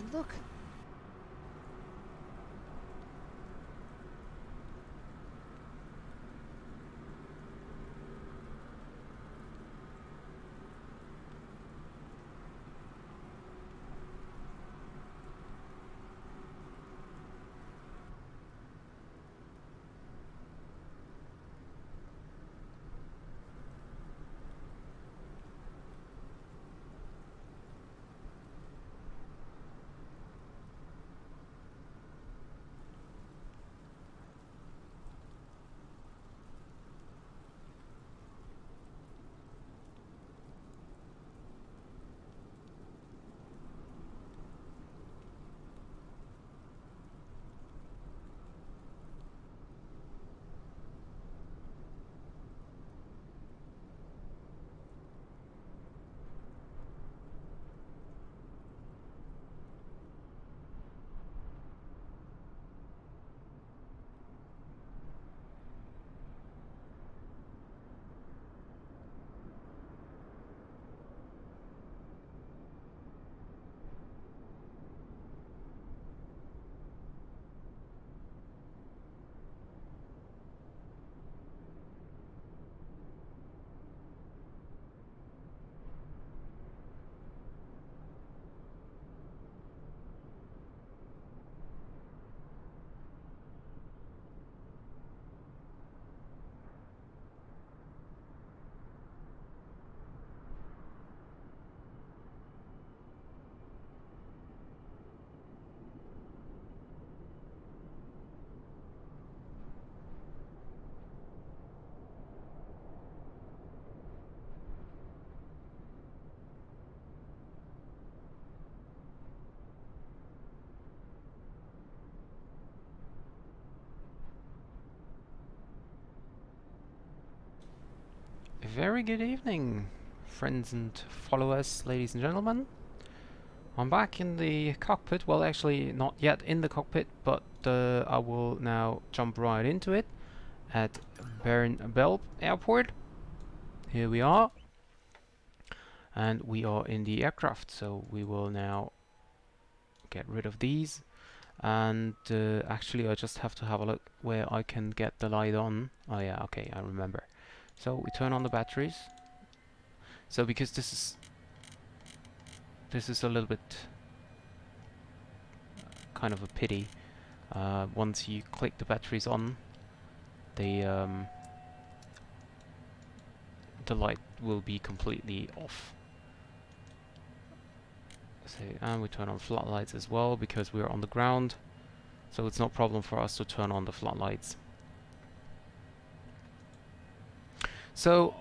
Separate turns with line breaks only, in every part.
And look.
Very good evening, friends and followers, ladies and gentlemen. I'm back in the cockpit. Well, actually not yet in the cockpit, but I will now jump right into it at Bern Belp Airport. Here we are. And we are in the aircraft, so we will now get rid of these. And actually I just have to have a look where I can get the light on. Oh yeah, okay, I remember. So we turn on the batteries. So because this is a little bit kind of a pity. Once you click the batteries on, the light will be completely off. So, and we turn on floodlights as well because we're on the ground, so it's no problem for us to turn on the floodlights. So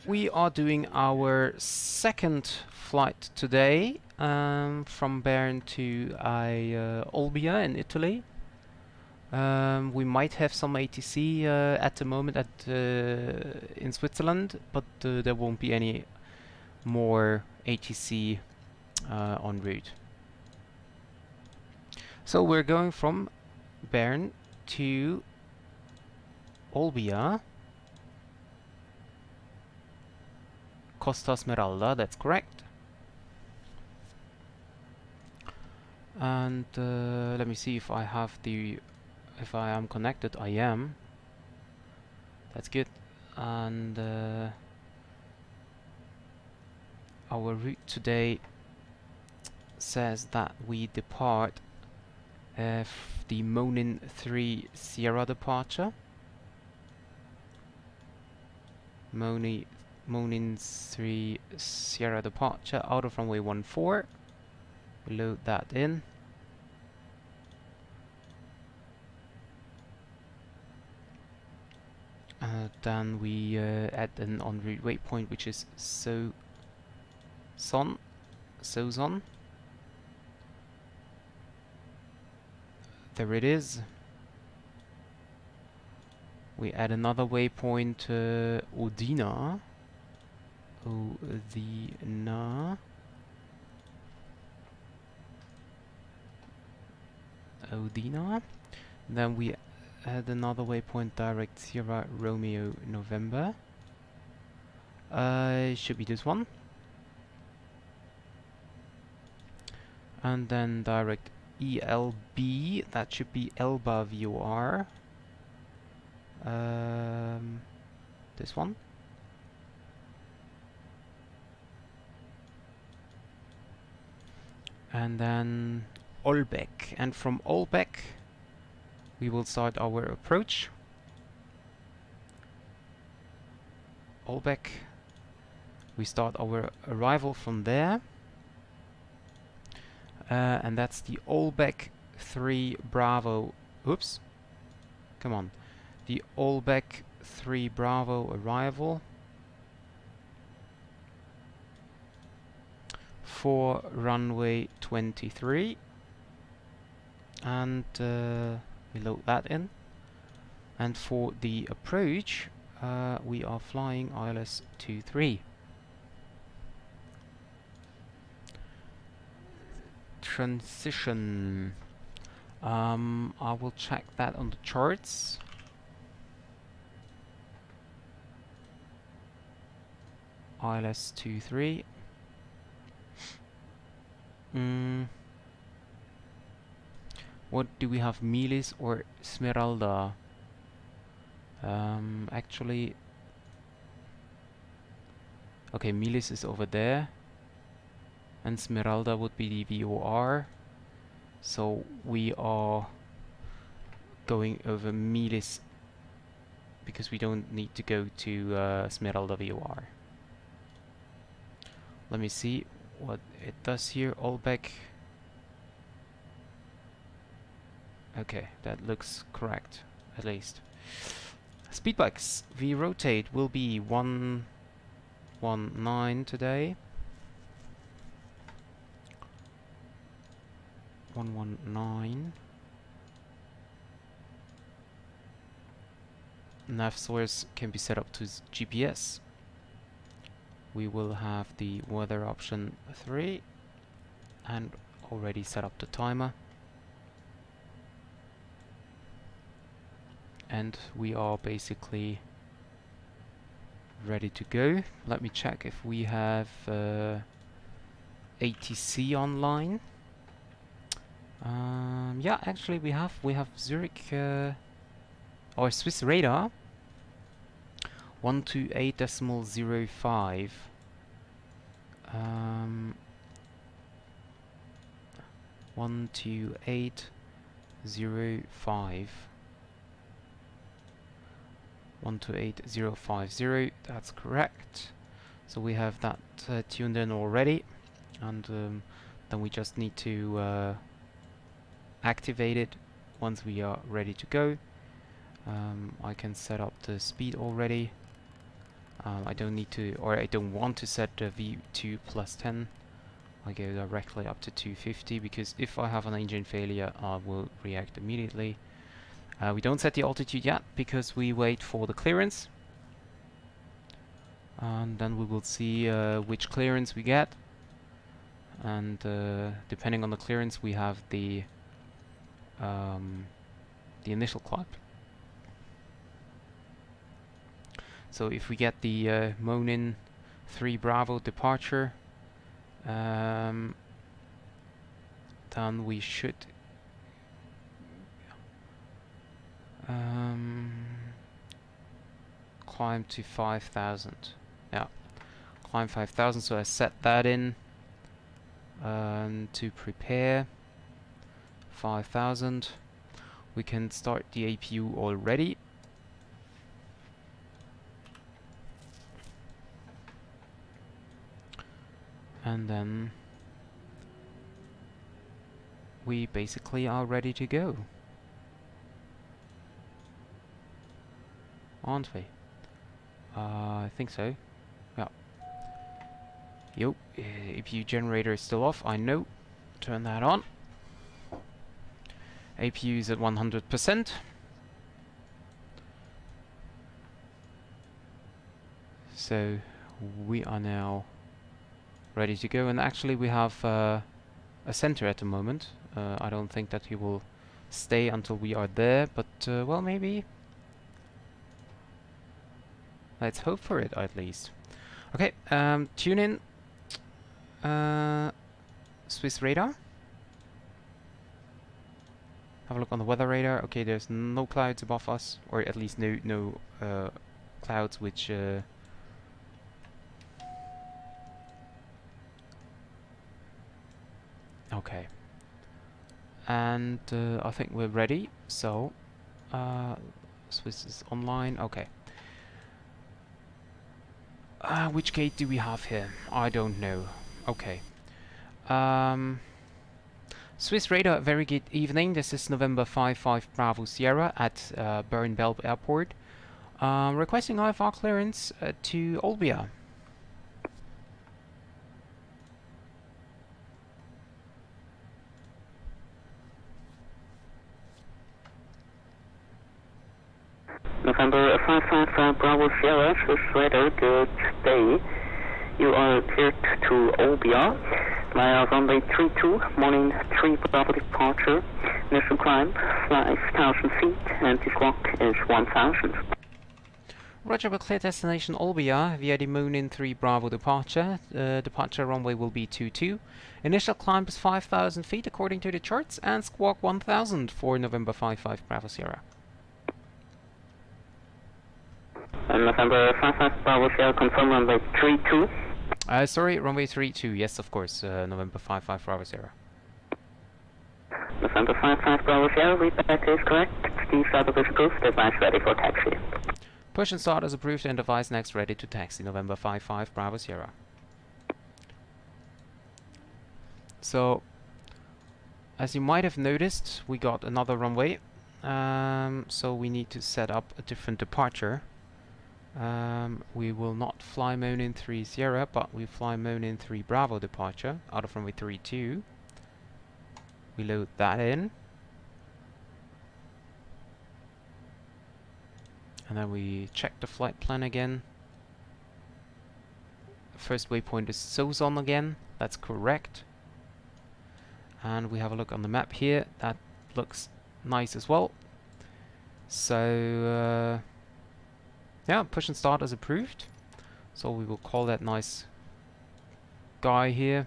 we are doing our second flight today from Bern to Olbia in Italy. We might have some ATC at the moment in Switzerland, but there won't be any more ATC en route. So we're going from Bern to Olbia, Costa Smeralda, that's correct. And let me see if I am connected. I am. That's good. And our route today says that we depart the Monin 3 Sierra departure. Monin 3 Sierra departure out of runway 14. We load that in. Then we add an en route waypoint, which is Sozon. There it is. We add another waypoint, Odina. Odina. Then we add another waypoint, direct Sierra Romeo November. Should be this one. and then direct ELB, that should be Elba VOR. This one. And then Olbeck, and from Olbeck we will start our approach. Olbeck, we start our arrival from there, and that's the Olbeck 3 Bravo. Oops, come on, the Olbeck 3 Bravo arrival for runway 23, and we load that in. And for the approach, we are flying ILS 23. Transition. I will check that on the charts. ILS 23. What do we have, Milis or Smeralda? Actually, okay, Milis is over there, and Smeralda would be the VOR. So we are going over Milis because we don't need to go to Smeralda VOR. Let me see what it does here. Olbeck. Okay, that looks correct, at least. Speedbikes, the rotate will be 119 today. 119. Nav source can be set up to GPS. We will have the weather option 3 and already set up the timer. And we are basically ready to go. Let me check if we have ATC online. Yeah, actually we have Zurich or Swiss radar 128.05. 128.05. 128.050, that's correct. So we have that tuned in already, and then we just need to activate it once we are ready to go. I can set up the speed already. I don't need to, or I don't want to set the V2 plus 10. I go directly up to 250 because if I have an engine failure, I will react immediately. We don't set the altitude yet because we wait for the clearance, and then we will see which clearance we get, and depending on the clearance we have the initial climb. So if we get the Monin 3 Bravo departure, then we should climb to 5,000. Yeah, climb 5,000. So I set that in to prepare 5,000. We can start the APU already. And then we basically are ready to go. Aren't we? I think so. Yeah. Yo, APU generator is still off, I know. Turn that on. APU is at 100%. So we are now ready to go, and actually we have a center at the moment. I don't think that he will stay until we are there, but well, maybe. Let's hope for it, at least. Okay, tune in Swiss radar. Have a look on the weather radar. Okay, there's no clouds above us, or at least no clouds which okay. And I think we're ready. So Swiss is online. Okay. Which gate do we have here? I don't know. Okay. Swiss radar, very good evening. This is November 55 Bravo Sierra at Bern Belp Airport. Requesting IVAO clearance to Olbia.
November 55 Bravo Sierra, Swiss radar, good day. You are cleared to Olbia via runway 32, morning 3 Bravo departure. Initial climb, flight 1,000 feet, and the squawk is 1,000.
Roger, we'll clear destination Olbia via the Moonin 3 Bravo departure. Departure runway will be 22. Initial climb is 5,000 feet according to the charts, and squawk 1,000 for November 55 Bravo Sierra.
And November 55 Bravo Sierra, confirm runway 32.
Sorry, runway 32. Yes, of course. November 55 Bravo Sierra.
November 55 Bravo Sierra, read that is correct. The flight is approved, device ready for taxi.
Push and start is approved and device next ready to taxi. November 55 Bravo Sierra. So, as you might have noticed, we got another runway. So we need to set up a different departure. We will not fly Moonin 3 Sierra, but we fly Moonin 3 Bravo departure out of runway 32. We load that in. And then we check the flight plan again. First waypoint is Sozon again. That's correct. And we have a look on the map here. That looks nice as well. So yeah, push and start is approved. So we will call that nice guy here.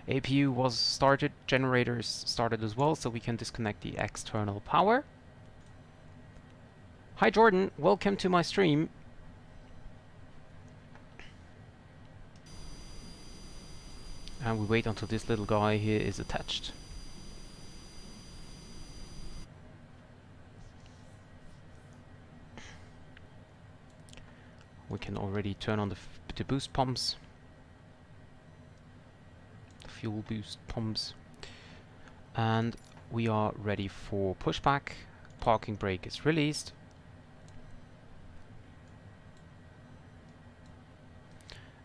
APU was started, generators started as well, so we can disconnect the external power. Hi Jordan, welcome to my stream. And we wait until this little guy here is attached. We can already turn on the boost pumps. The fuel boost pumps. And we are ready for pushback. Parking brake is released.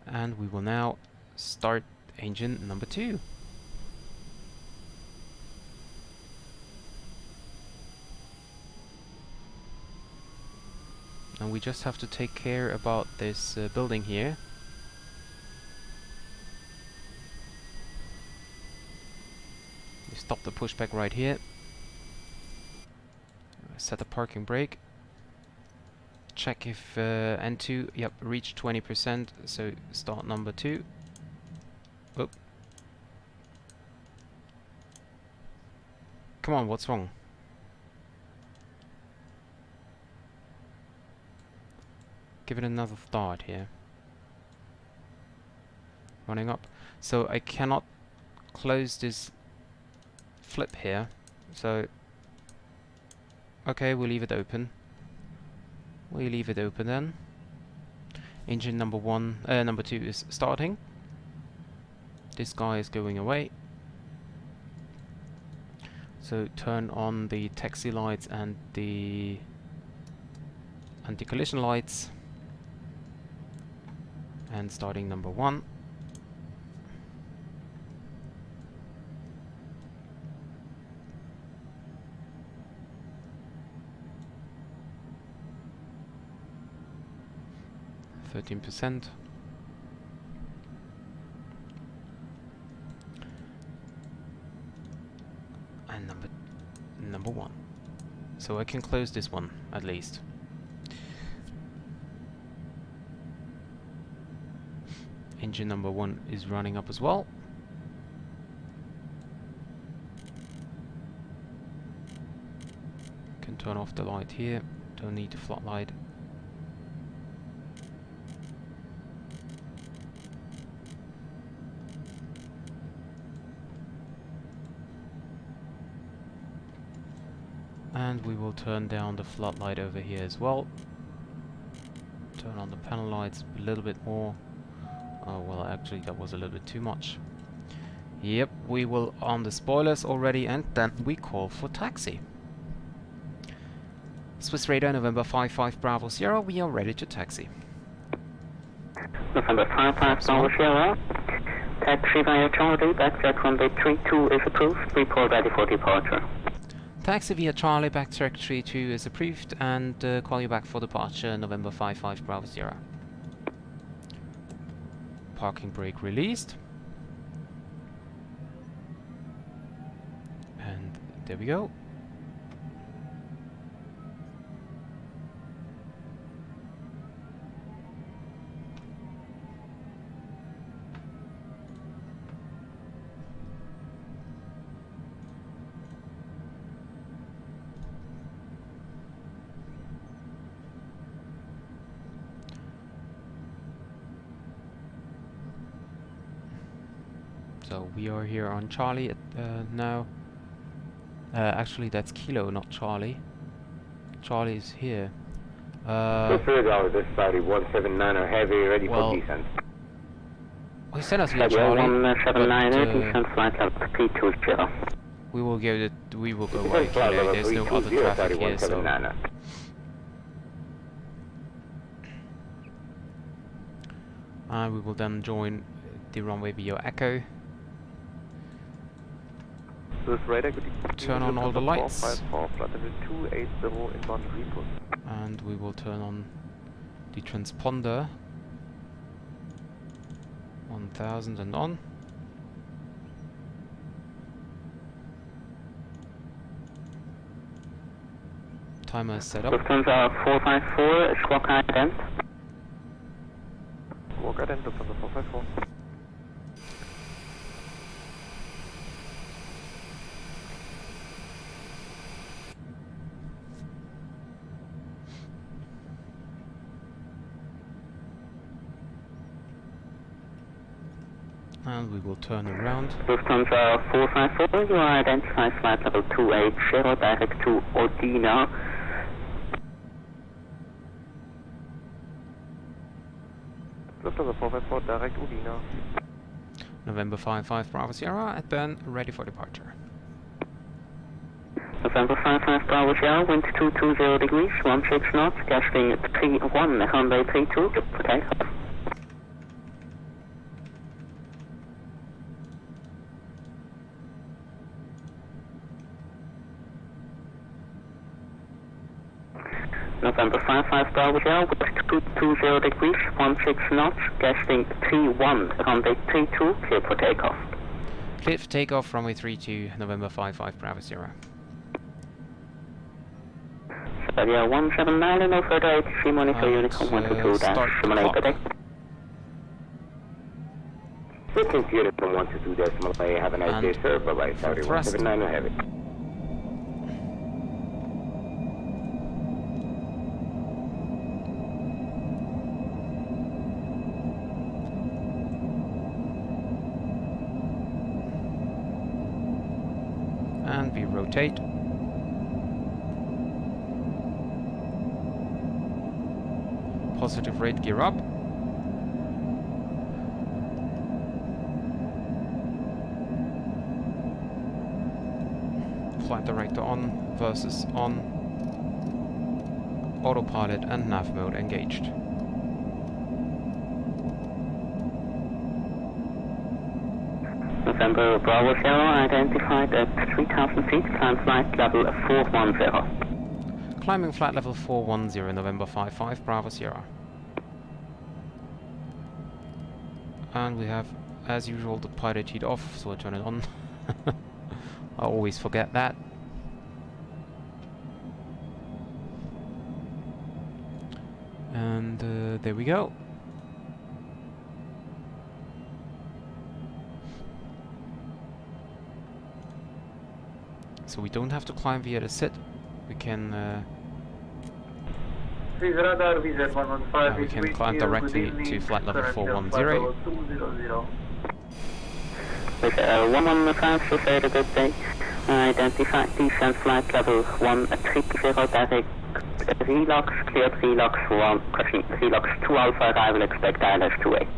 And we will now start engine number 2. And we just have to take care about this building here. We stop the pushback right here. Set the parking brake. Check if N2, yep, reached 20%, so start number 2. Oh. Come on, what's wrong? Give it another start here. Running up. So I cannot close this flip here. So okay, we'll leave it open. We'll leave it open then. Engine number 2 is starting. This guy is going away. So turn on the taxi lights and the anti-collision lights. And starting number 1. %. And number 1. So I can close this one at least. Engine number 1 is running up as well. turn off the light here. Don't need the floodlight. And we will turn down the floodlight over here as well. Turn on the panel lights a little bit more. Oh well, actually that was a little bit too much. Yep, we will on the spoilers already, and then we call for taxi. Swiss Radar November 55 Bravo Sierra, we are ready to taxi.
November 55 Bravo Sierra, taxi via Charlie, BizJet runway 32 is approved, report ready for departure.
Taxi via Charlie, BizJet 32 is approved, and call you back for departure, November 55 Bravo Sierra. Parking brake released. And there we go. So we are here on Charlie now. Actually, that's Kilo, not Charlie. Charlie is here.
This Saudi 179er heavy, ready for descent.
We sent us via Charlie.
179er, descent flight level 320.
We will go. We will go via Kilo. There's no other traffic here, so. And we will then join the runway via Echo. Turn on all the lights. And we will turn on the transponder. 1000 and on. Timer is set up.
Lufthansa 454, squawk ident.
Squawk ident, Lufthansa 454.
And we will turn around.
Lufthansa 454, you are identified flight level 280, direct to Olbia.
Lufthansa 454, direct Olbia.
November 55 Bravo Sierra at Bern, ready for departure.
November 55 Bravo Sierra, wind 220 degrees, 16 knots, casting 31, runway 32, take off. November 55 Bravo Sierra, wind 220 degrees, 16 knots, casting 31, runway 32, clear for takeoff.
Clear for takeoff, runway 32, November 55 Bravo Sierra.
Australia 179 and no further ATC monitor Unicom 122-8.
This is Unicom 122-8. Have a nice day, sir. Bye-bye. Saudi 179 and heavy.
And we rotate. Positive rate, gear up. Flight director on versus on. Autopilot and nav mode engaged.
November Bravo Sierra identified at 3000 feet, climb flight level 410.
Climbing flight level 410, November 55 Bravo Sierra. And we have, as usual, the pilot heat off, so I turn it on. I always forget that. And there we go. So we don't have to climb via the SID. we can
Please radar BizJet 115
we can climb directly to flight level 410.
With 115, so say a good day. Identify descent flight level 130, direct relox, cleared relox 1, correction, relox 2 alpha, arrival expect ILS 28.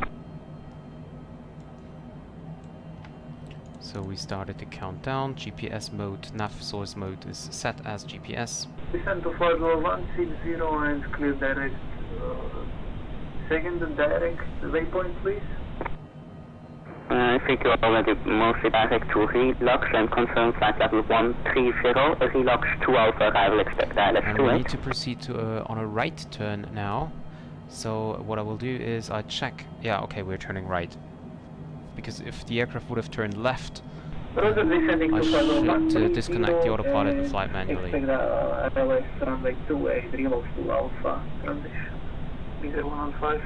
So we started the countdown. GPS mode, nav source mode is set as GPS.
Descend to flight level 160 and clear direct, second direct waypoint please.
I think you're already mostly direct to relox and confirm flight level 130, relox 2 alpha, arrival expect ILS 28.
And we need to proceed to on a right turn now. So what I will do is I check, yeah, okay, we're turning right. Because if the aircraft would have turned left, I should disconnect the autopilot and fly manually.
runway 28, relox 2 alpha, transition, BizJet 115.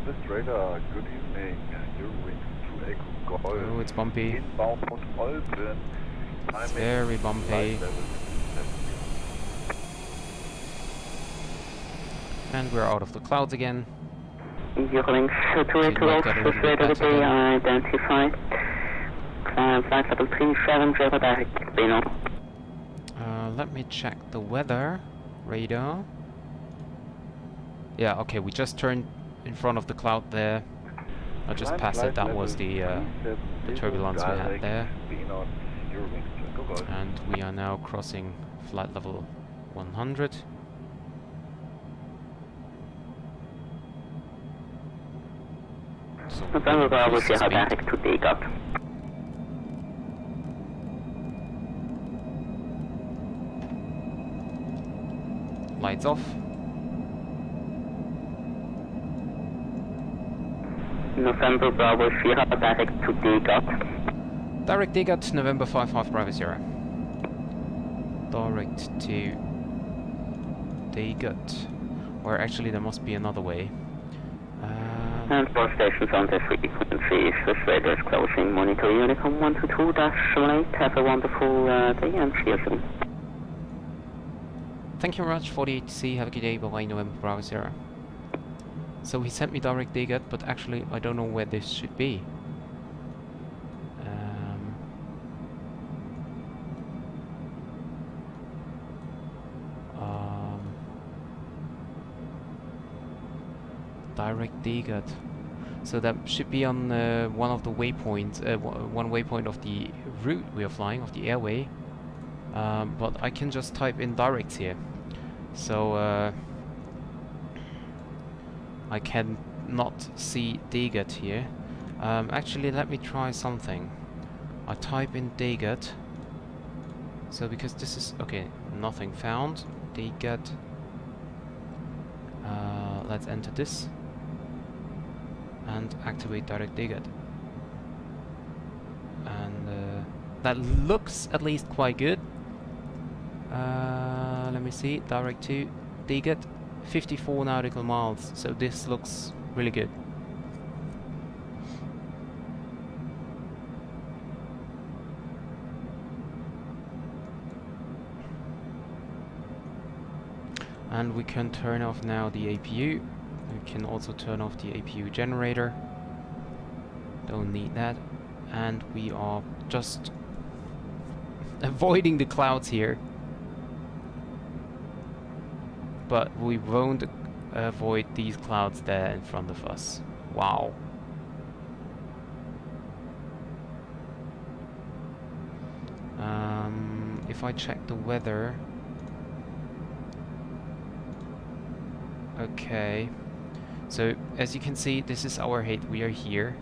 This radar, good evening. You're wings to Echo Golf.
Oh, it's bumpy.
Inbound von Olbia.
It's very bumpy. And we're out of the clouds again.
Your links to Echo Golf, radar to be identified. Flight level 370, direct Beno.
Let me check the weather radar. Yeah, okay, we just turned in front of the cloud there. I just passed it. That was the turbulence we had there. And we are now crossing flight level 100. So
November Bravo Sierra direct to take up.
Lights off.
November Bravo Sierra direct to take up.
Direct dig at November 55 Bravo Sierra. Direct to Dagut. Or actually there must be another way.
And 4 stations on this frequency. Swiss radar is closing. Monitor Unicom 122-18. Have a wonderful day and see you soon.
Thank you very much for the ATC. Have a good day. Bye-bye, November Bravo Sierra. So he sent me direct Dagut, but actually I don't know where this should be. Direct Dagut. So that should be on one of the waypoints, one waypoint of the route we are flying, of the airway. But I can just type in directs here. So I can not see Dagut here. Actually, let me try something. I type in Dagut. So because this is okay, nothing found. Dagut. Let's enter this and activate direct Dagut. And that looks at least quite good. Let me see, direct to Dagut, 54 nautical miles, so this looks really good. And we can turn off now the APU. We can also turn off the APU generator. Don't need that. And we are just avoiding the clouds here. But we won't avoid these clouds there in front of us. Wow. If I check the weather... Okay. So, as you can see, this is our height. We are here.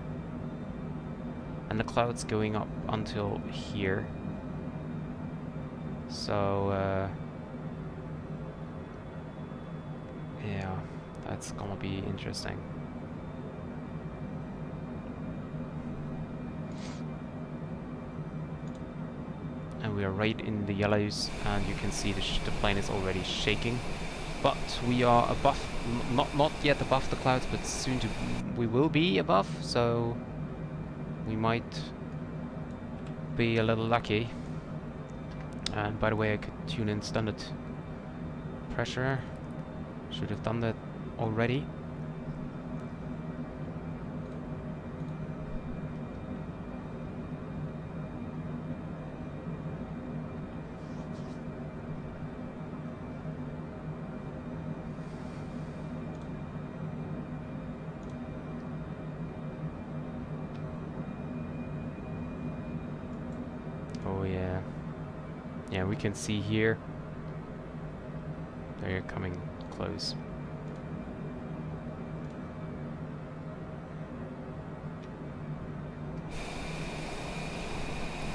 And the cloud's going up until here. So, yeah, that's gonna be interesting. And we are right in the yellows, and you can see the plane is already shaking. But we are above, not yet above the clouds, but soon we will be above, so we might be a little lucky. And by the way, I could tune in standard pressure. Should have done that already. Oh yeah. Yeah, we can see here. They're coming close.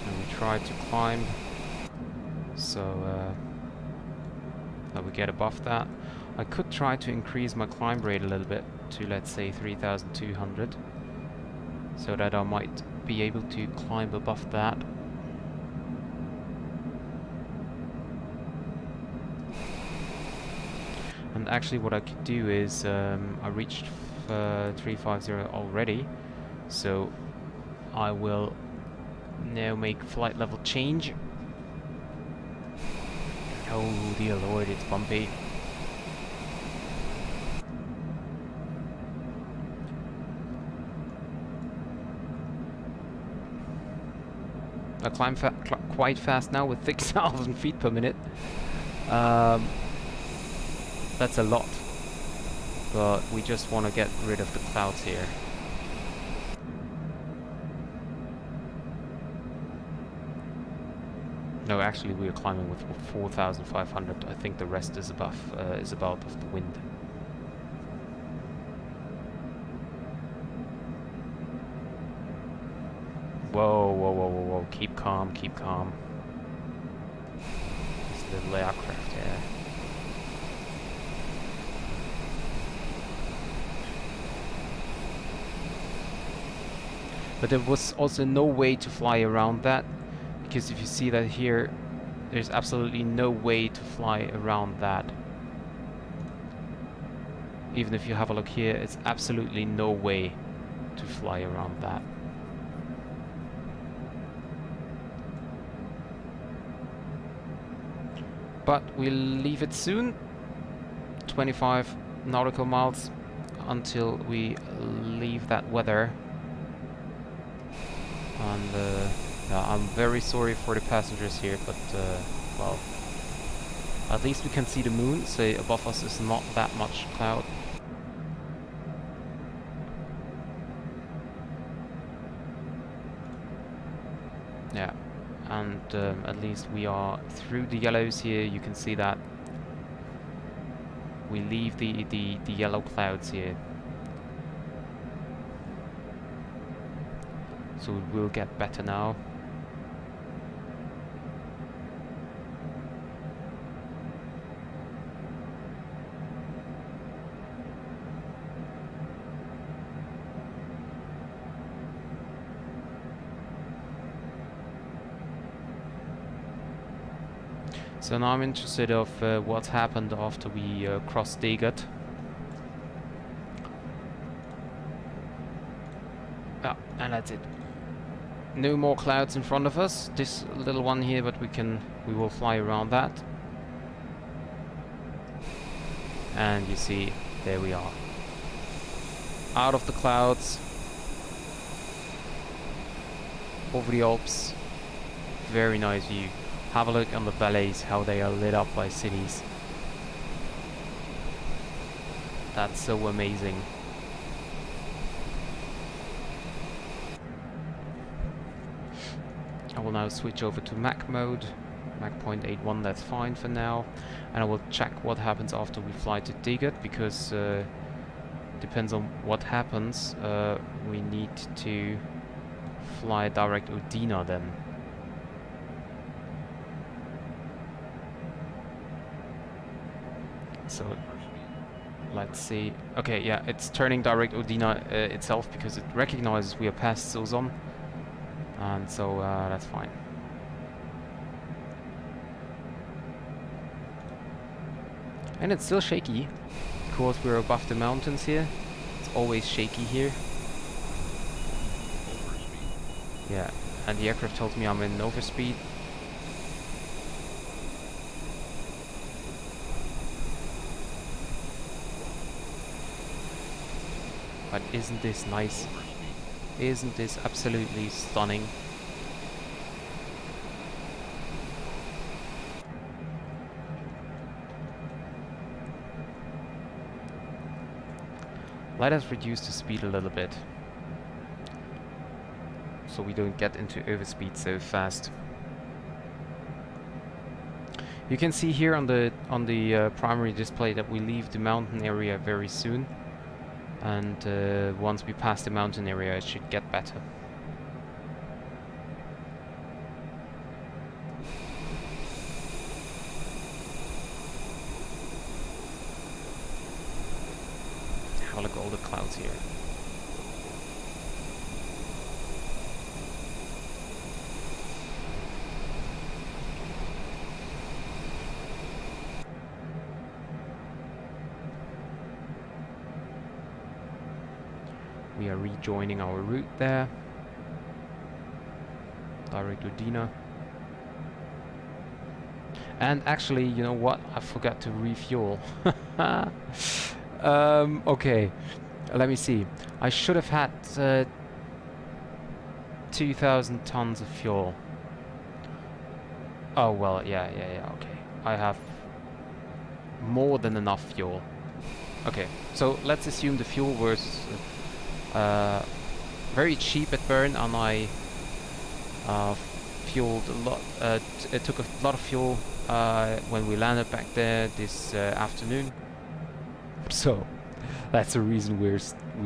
And we try to climb so that we get above that. I could try to increase my climb rate a little bit to, let's say, 3,200, so that I might be able to climb above that. And actually what I could do is, I reached 350 already, so I will now make flight level change. Oh dear lord, it's bumpy. I climb quite fast now with 6,000 feet per minute. That's a lot, but we just want to get rid of the clouds here. No, actually we are climbing with 4,500. I think the rest is above of the wind. Whoa, whoa, whoa, whoa, whoa! Keep calm, keep calm. This little aircraft, yeah. But there was also no way to fly around that, because if you see that here, there's absolutely no way to fly around that. Even if you have a look here, it's absolutely no way to fly around that. But we'll leave it soon. 25 nautical miles until we leave that weather. And yeah, I'm very sorry for the passengers here, but well, at least we can see the moon, so above us is not that much cloud. Yeah, and at least we are through the yellows here. You can see that we leave the yellow clouds here. So it will get better now. So now I'm interested of what happened after we crossed Degat. Yeah, and that's it. No more clouds in front of us. This little one here, but we will fly around that. And you see, there we are. Out of the clouds. Over the Alps. Very nice view. Have a look on the valleys, how they are lit up by cities. That's so amazing. I will now switch over to Mach mode, Mach 0.81, that's fine for now, and I will check what happens after we fly to Degat, because depends on what happens, we need to fly direct Udina then. So let's see. Okay, yeah, it's turning direct Udina itself because it recognizes we are past Sozon. And so that's fine. And it's still shaky because we're above the mountains here. It's always shaky here. Yeah, and the aircraft tells me I'm in overspeed. But isn't this nice? Isn't this absolutely stunning? Let us reduce the speed a little bit, so we don't get into overspeed so fast. You can see here on the primary display that we leave the mountain area very soon, and once we pass the mountain area it should get better. Have a look at all the clouds here. We are rejoining our route there. Direct to Dina. And actually, you know what? I forgot to refuel. Okay, let me see. I should have had 2,000 tons of fuel. Oh, well, yeah, okay. I have more than enough fuel. Okay, so let's assume the fuel was very cheap at Bern, and I fueled a lot. It took a lot of fuel when we landed back there this afternoon. So that's the reason we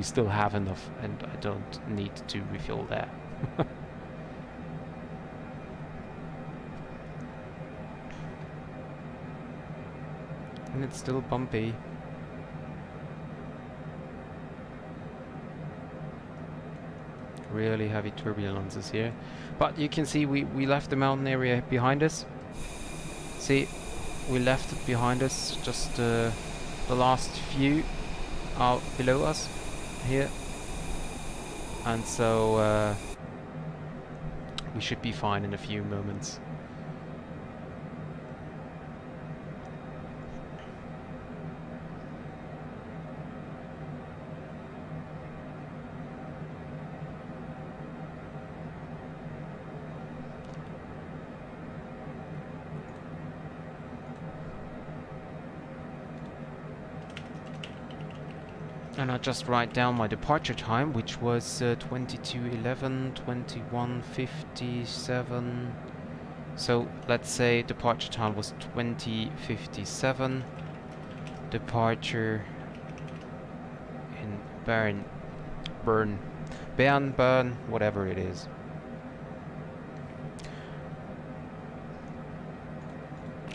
still have enough, and I don't need to refuel there. And it's still bumpy. Really heavy turbulences here, but you can see we left the mountain area behind us. See, we left it behind us. Just the last few are below us here, and so we should be fine in a few moments. And I just write down my departure time, which was 22:11, 21:57. So let's say departure time was 20:57. Departure in Bern, whatever it is.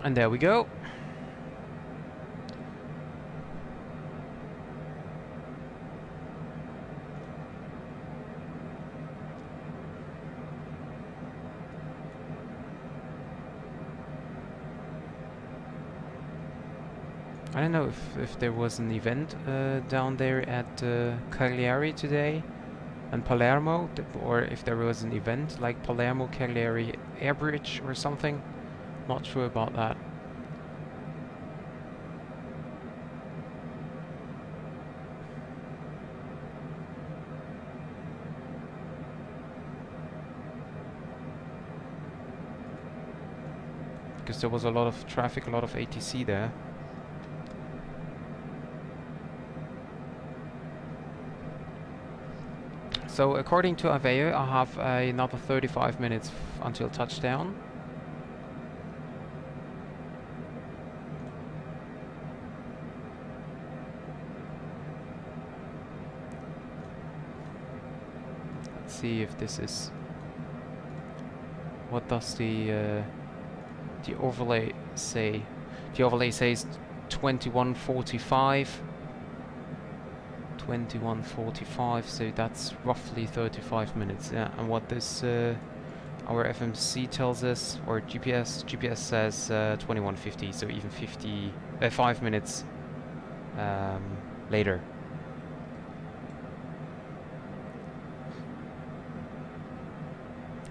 And there we go. I don't know if there was an event down there at Cagliari today and Palermo, or if there was an event like Palermo Cagliari Air Bridge or something. Not sure about that. Because there was a lot of traffic, a lot of ATC there. So according to IVAO, I have another 35 minutes until touchdown. Let's see if this is... What does the overlay say? The overlay says 21:45. 21:45, so that's roughly 35 minutes. Yeah, and what this our FMC tells us, or GPS says 21:50, so even 5 minutes later.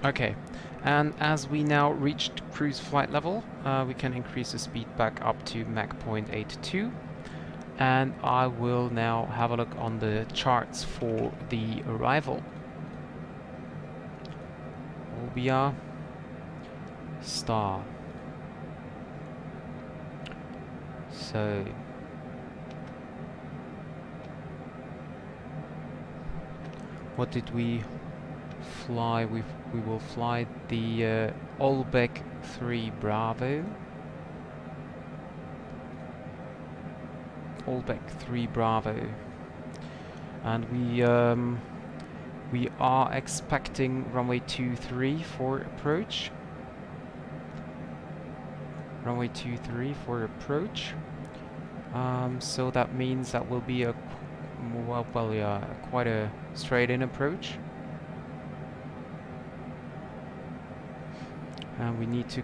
Okay, and as we now reached cruise flight level, we can increase the speed back up to Mach 0.82. And I will now have a look on the charts for the arrival. Olbia, star. So what did we fly? We will fly the Olbia 3 Bravo. Olbia 3 Bravo, and we are expecting runway 23 for approach. Runway 23 for approach. So that means that will be a quite a straight-in approach, and we need to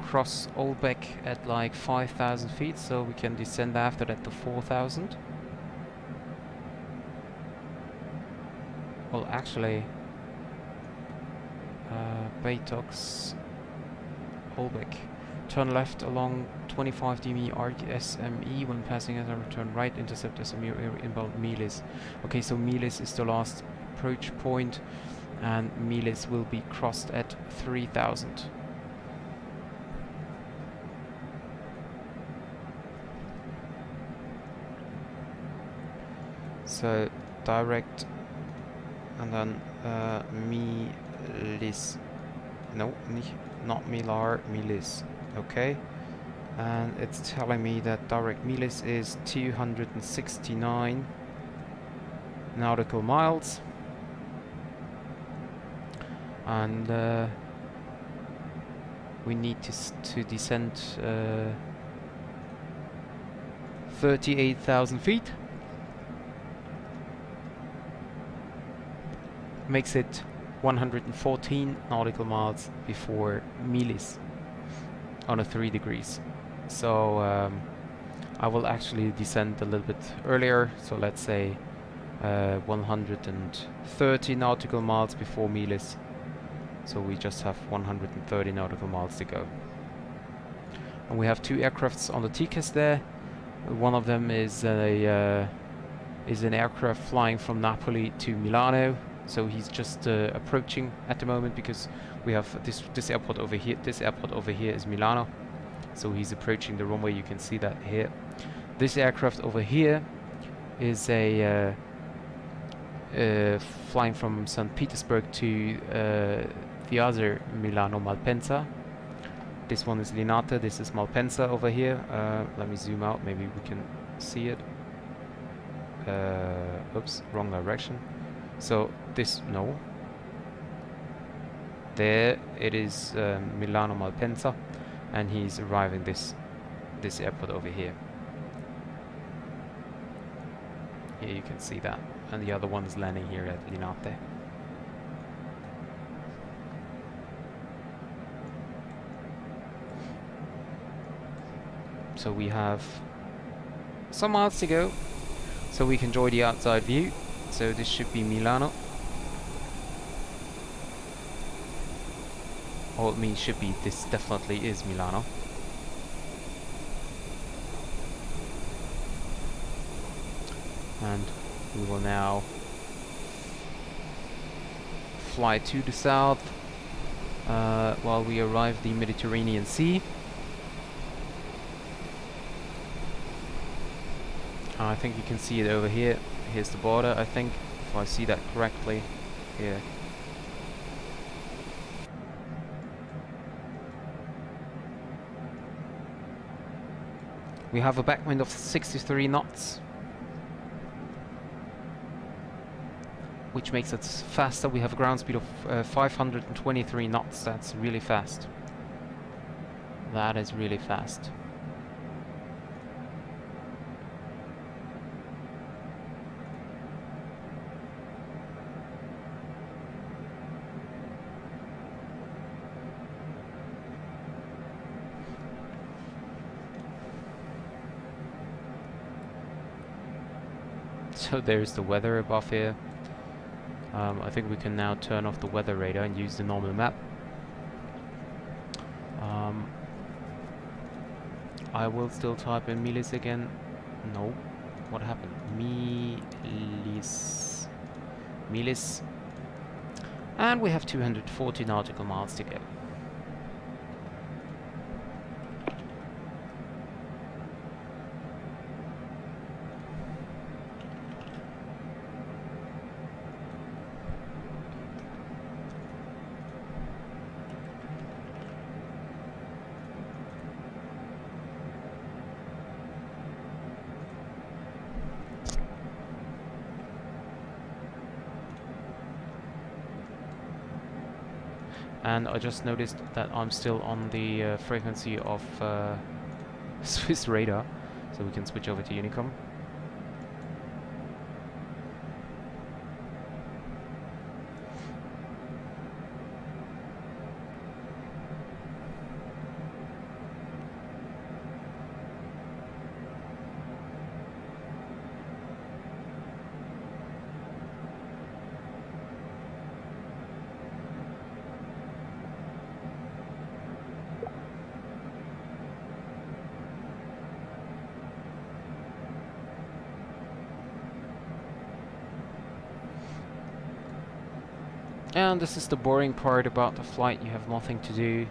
cross Olbia at like 5,000 feet, so we can descend after that to 4,000. Well, actually, Baytox, Olbia. Turn left along 25 dm RSME when passing as and return right, intercept SMU inbound Miles. Okay, so Miles is the last approach point, and Miles will be crossed at 3,000. So direct, and then Miles. No, not Milar, Miles. Okay, and it's telling me that direct Miles is 269 nautical miles, and we need to descend 38,000 feet. Makes it 114 nautical miles before Miles on a 3 degrees. So I will actually descend a little bit earlier, so let's say 130 nautical miles before Miles. So we just have 130 nautical miles to go. And we have 2 aircrafts on the TCAS there. One of them is an aircraft flying from Napoli to Milano. So he's just approaching at the moment, because we have this airport over here. This airport over here is Milano, so he's approaching the runway. You can see that here. This aircraft over here is a flying from St. Petersburg to the other Milano, Malpensa. This one is Linate. This is Malpensa over here. Let me zoom out. Maybe we can see it. Oops, wrong direction. So this, no. There it is, Milano Malpensa, and he's arriving this airport over here. Here you can see that, and the other one is landing here at Linate. So we have some miles to go, so we can enjoy the outside view. So this should be Milano. Or it means should be, this definitely is Milano. And we will now fly to the south while we arrive the Mediterranean Sea. I think you can see it over here. Here's the border, I think, if I see that correctly. Here. We have a backwind of 63 knots, which makes it faster. We have a ground speed of 523 knots. That's really fast. That is really fast. So there's the weather above here. I think we can now turn off the weather radar and use the normal map. I will still type in Milis again. No. What happened? Milis. And we have 240 nautical miles to go. And I just noticed that I'm still on the frequency of Swiss radar, so we can switch over to Unicom. And this is the boring part about the flight. You have nothing to do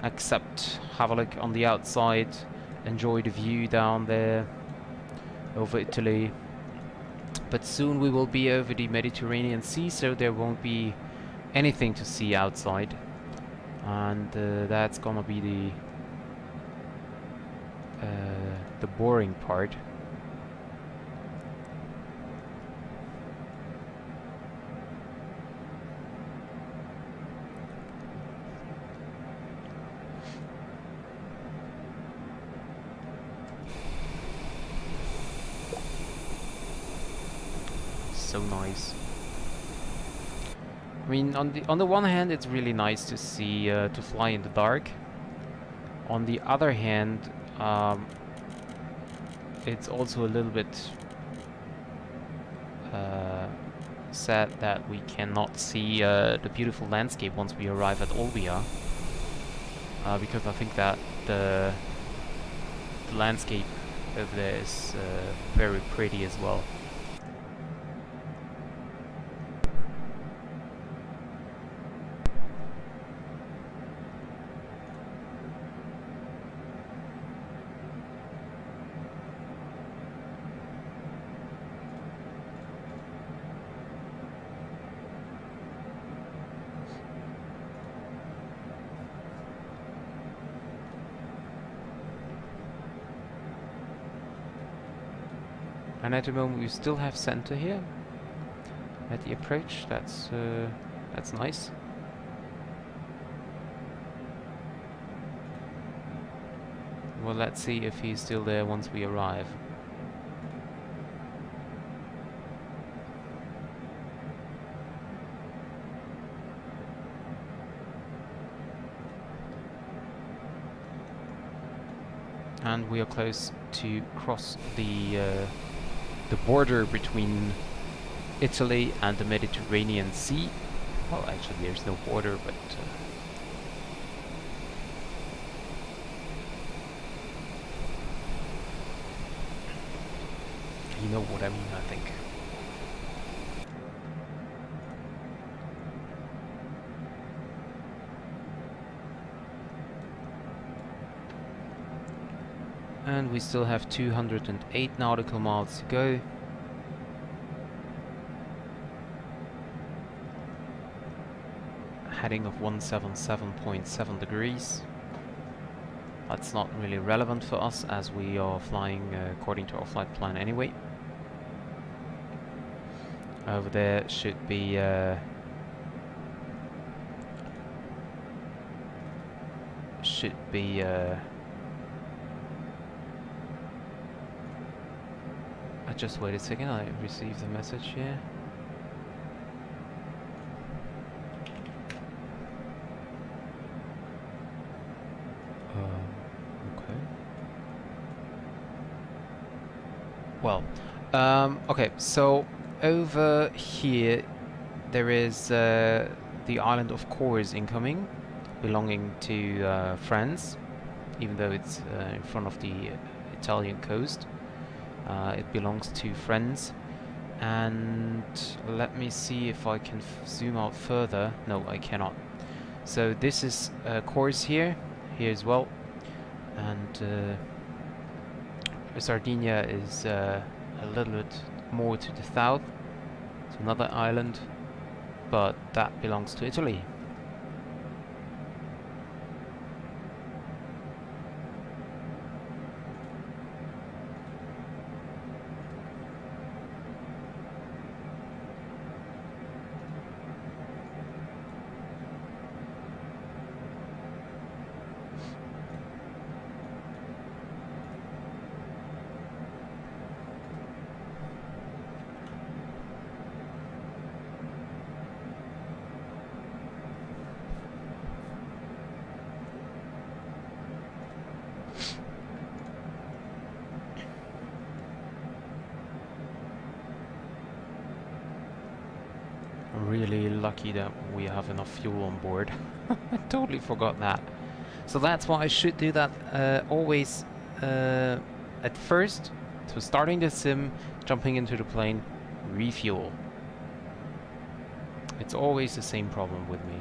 except have a look on the outside, enjoy the view down there over Italy. But soon we will be over the Mediterranean Sea, so there won't be anything to see outside. And that's gonna be the boring part. So nice. I mean, on the one hand, it's really nice to see to fly in the dark. On the other hand, it's also a little bit sad that we cannot see the beautiful landscape once we arrive at Olbia, because I think that the landscape over there is very pretty as well. And at the moment we still have center here at the approach. That's nice. Well, let's see if he's still there once we arrive. And we are close to cross the border between Italy and the Mediterranean Sea. Well, actually there's no border, but you know what I mean, I think. And we still have 208 nautical miles to go. Heading of 177.7 degrees. That's not really relevant for us as we are flying according to our flight plan anyway. Over there should be just wait a second, I received a message here. Okay. Well, okay, so over here there is the island of Kors incoming, belonging to France, even though it's in front of the Italian coast. It belongs to France. And let me see if I can zoom out further. No, I cannot. So this is Kors here as well, and Sardinia is a little bit more to the south. It's another island, but that belongs to Italy. Really lucky that we have enough fuel on board. I totally forgot that. So that's why I should do that always at first. So starting the sim, jumping into the plane, refuel. It's always the same problem with me.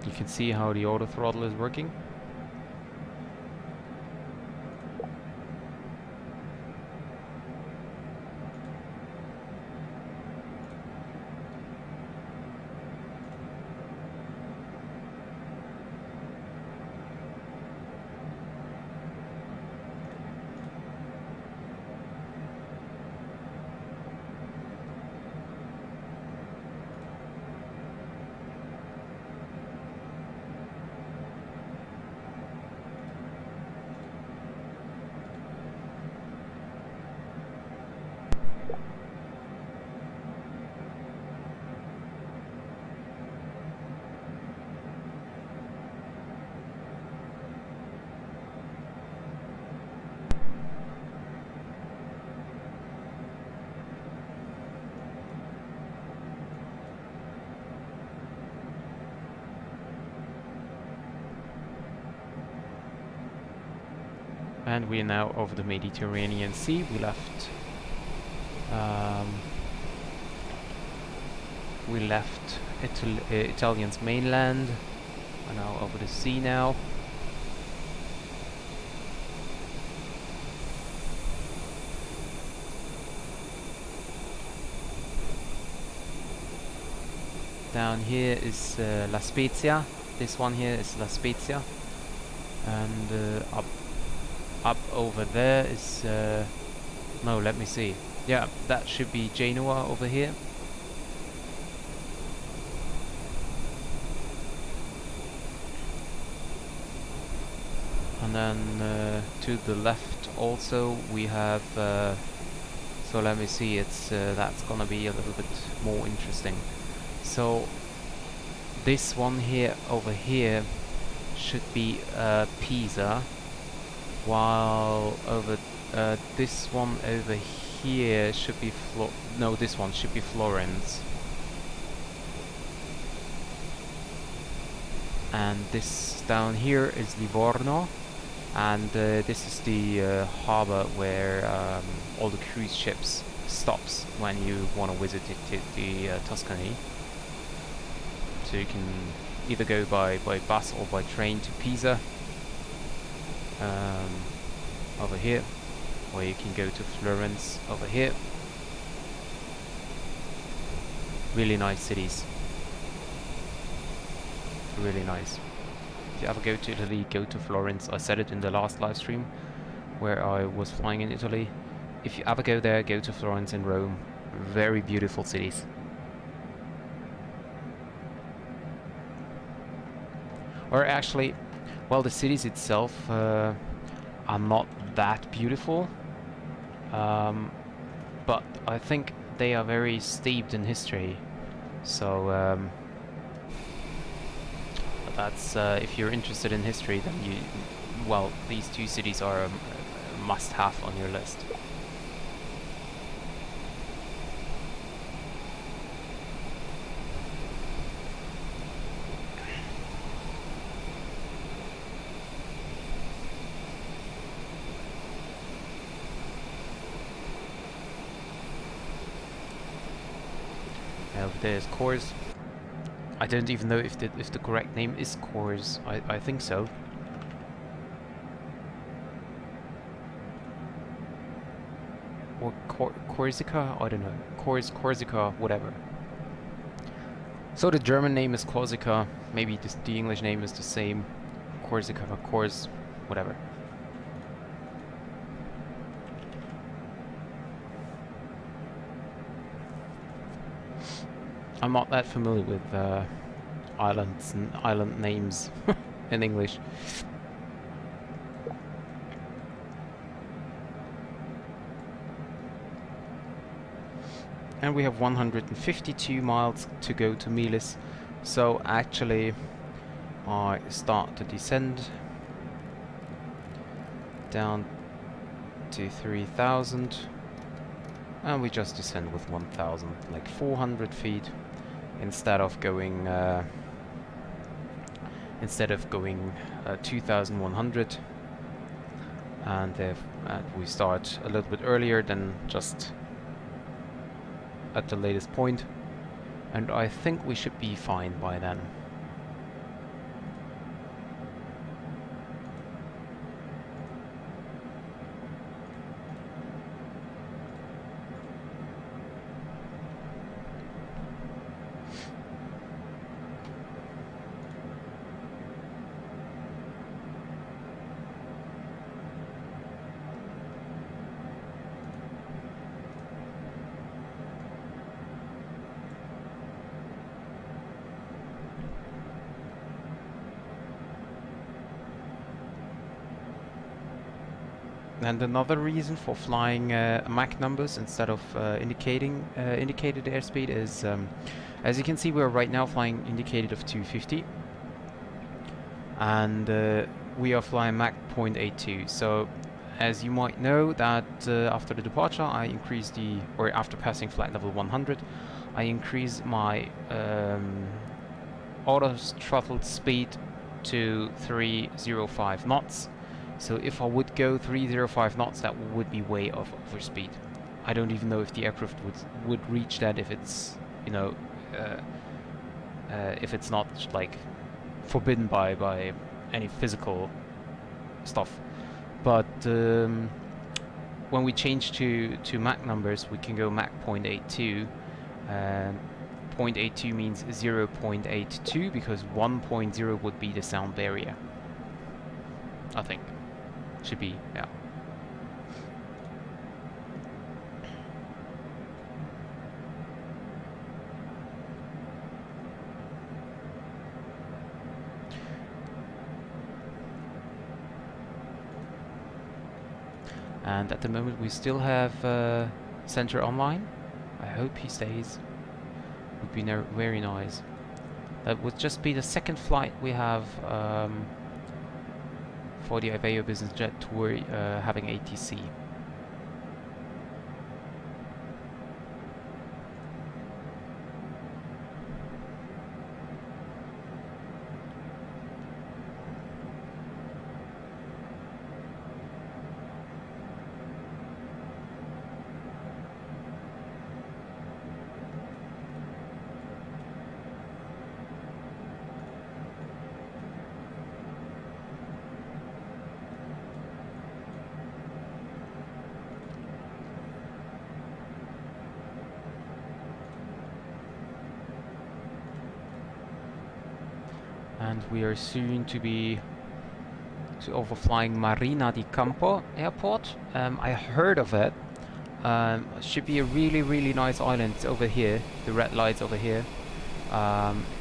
You can see how the auto throttle is working. And we are now over the Mediterranean Sea. We left Italian's mainland. We're now over the sea now. Down here is La Spezia. This one here is La Spezia, and up over there is no, let me see. Yeah, that should be Genoa over here. And then to the left also we have so let me see, it's that's gonna be a little bit more interesting. So this one here over here should be Pisa, while over this one over here should be this one should be Florence, and this down here is Livorno, and this is the harbor where all the cruise ships stops when you want to visit the Tuscany. So you can either go by bus or by train to Pisa over here, or you can go to Florence over here. Really nice cities. Really nice. If you ever go to Italy, go to Florence. I said it in the last live stream where I was flying in Italy. If you ever go there, go to Florence and Rome. Very beautiful cities. Or actually, well, the cities itself are not that beautiful, but I think they are very steeped in history. So that's if you're interested in history, then well, these two cities are a must-have on your list. there's Kors. I don't even know if the correct name is Kors. I think so. Or Corsica? I don't know. Corsica, whatever. So the German name is Corsica. Maybe the English name is the same. Corsica, Kors, whatever. I'm not that familiar with islands and island names in English. And we have 152 miles to go to Miles. So actually I start to descend down to 3,000 and we just descend with 1,000, like 400 feet instead of going 2,100. And we start a little bit earlier than just at the latest point, and I think we should be fine by then. And another reason for flying Mach numbers instead of indicated airspeed is, as you can see, we're right now flying indicated of 250, and we are flying Mach 0.82. So, as you might know, that after the departure, after passing flight level 100, I increase my auto throttled speed to 305 knots. So if I would go 305 knots, that would be way off over speed. I don't even know if the aircraft would reach that if it's, you know, if it's not like forbidden by any physical stuff. But when we change to Mach numbers, we can go Mach 0.82. 0.82 means 0.82 because 1.0 would be the sound barrier, I think. Should be, yeah. And at the moment we still have Center online. I hope he stays. Would be very nice. That would just be the second flight we have for the IVAO BizJet Tour having ATC. And we are soon to be overflying Marina di Campo airport. I heard of it. Should be a really nice island. It's over here. The red lights over here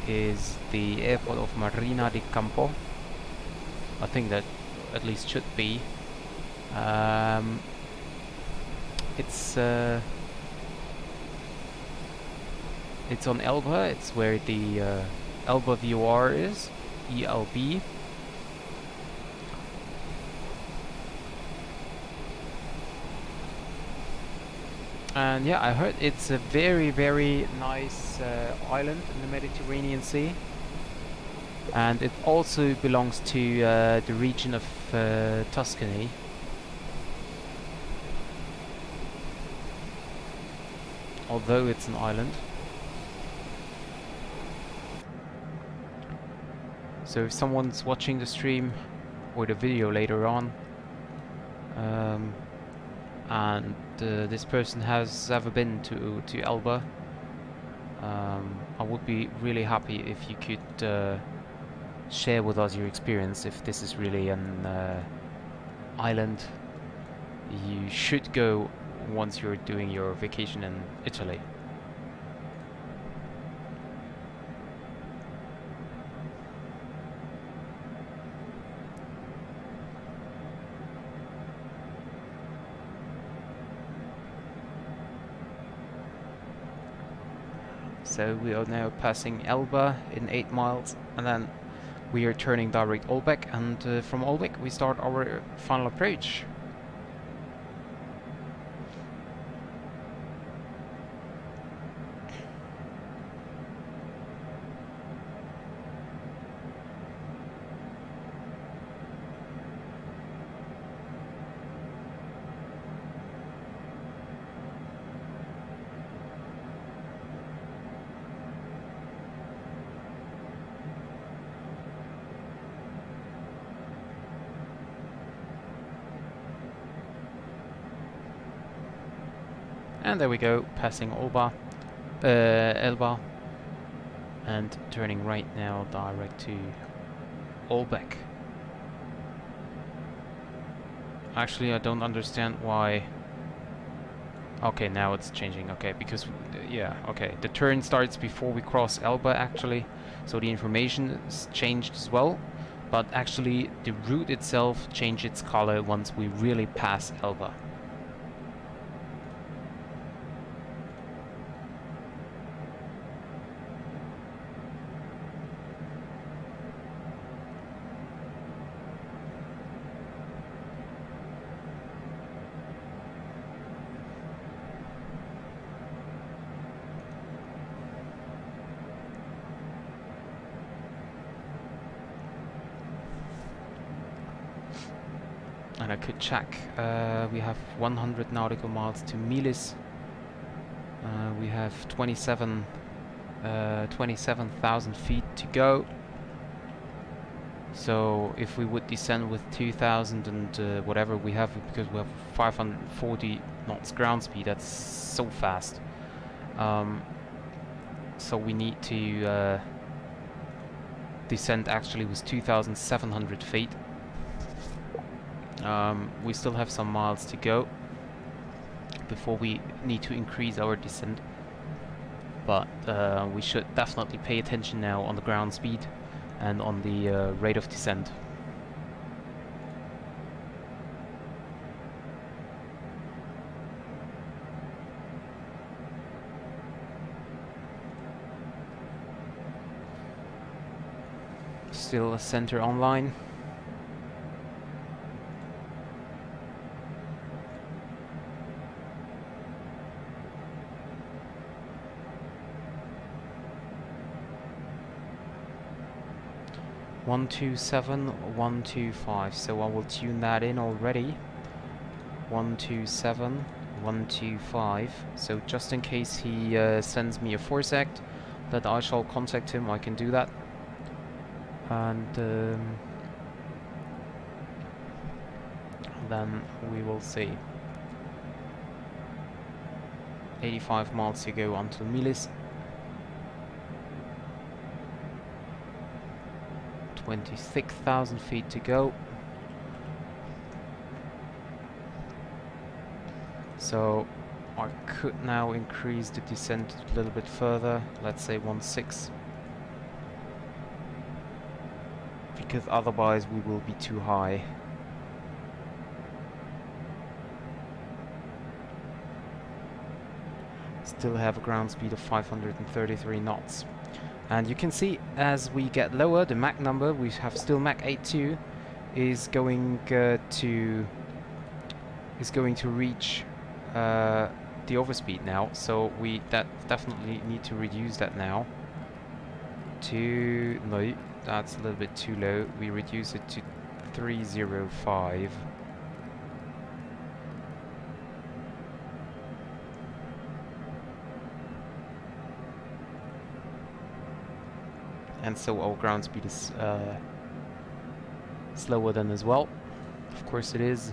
is the airport of Marina di Campo. I think that at least should be. It's on Elba. It's where the Elba VOR is, ELB. And yeah, I heard it's a very nice island in the Mediterranean Sea, and it also belongs to the region of Tuscany. Although it's an island. So if someone's watching the stream or the video later on, and this person has ever been to Elba, I would be really happy if you could share with us your experience, if this is really an island you should go once you're doing your vacation in Italy. So we are now passing Elba in 8 miles, and then we are turning direct Olbia, and from Olbia we start our final approach. And there we go, passing Elba, and turning right now direct to Olbia. Actually, I don't understand why. Okay, now it's changing. Okay, because yeah, okay, the turn starts before we cross Elba actually, so the information is changed as well. But actually, the route itself changed its color once we really pass Elba. And I could check, we have 100 nautical miles to Milis. We have 27,000 feet to go. So if we would descend with 2,000 and whatever we have, because we have 540 knots ground speed, that's so fast. So we need to descend actually with 2,700 feet. We still have some miles to go before we need to increase our descent, but we should definitely pay attention now on the ground speed and on the rate of descent. Still a center online. One 127, 125, so I will tune that in already. 127, 125, so just in case he sends me a force-act that I shall contact him, I can do that. And then we will see. 85 miles to go until Milis. 26,000 feet to go. So I could now increase the descent a little bit further, let's say 1.6, because otherwise we will be too high. Still have a ground speed of 533 knots. And you can see as we get lower, the Mach number, we have still Mach 8.2, is going to reach the overspeed now. So we definitely need to reduce that now. No, that's a little bit too low. We reduce it to 305. and so our ground speed is slower than as well. Of course it is.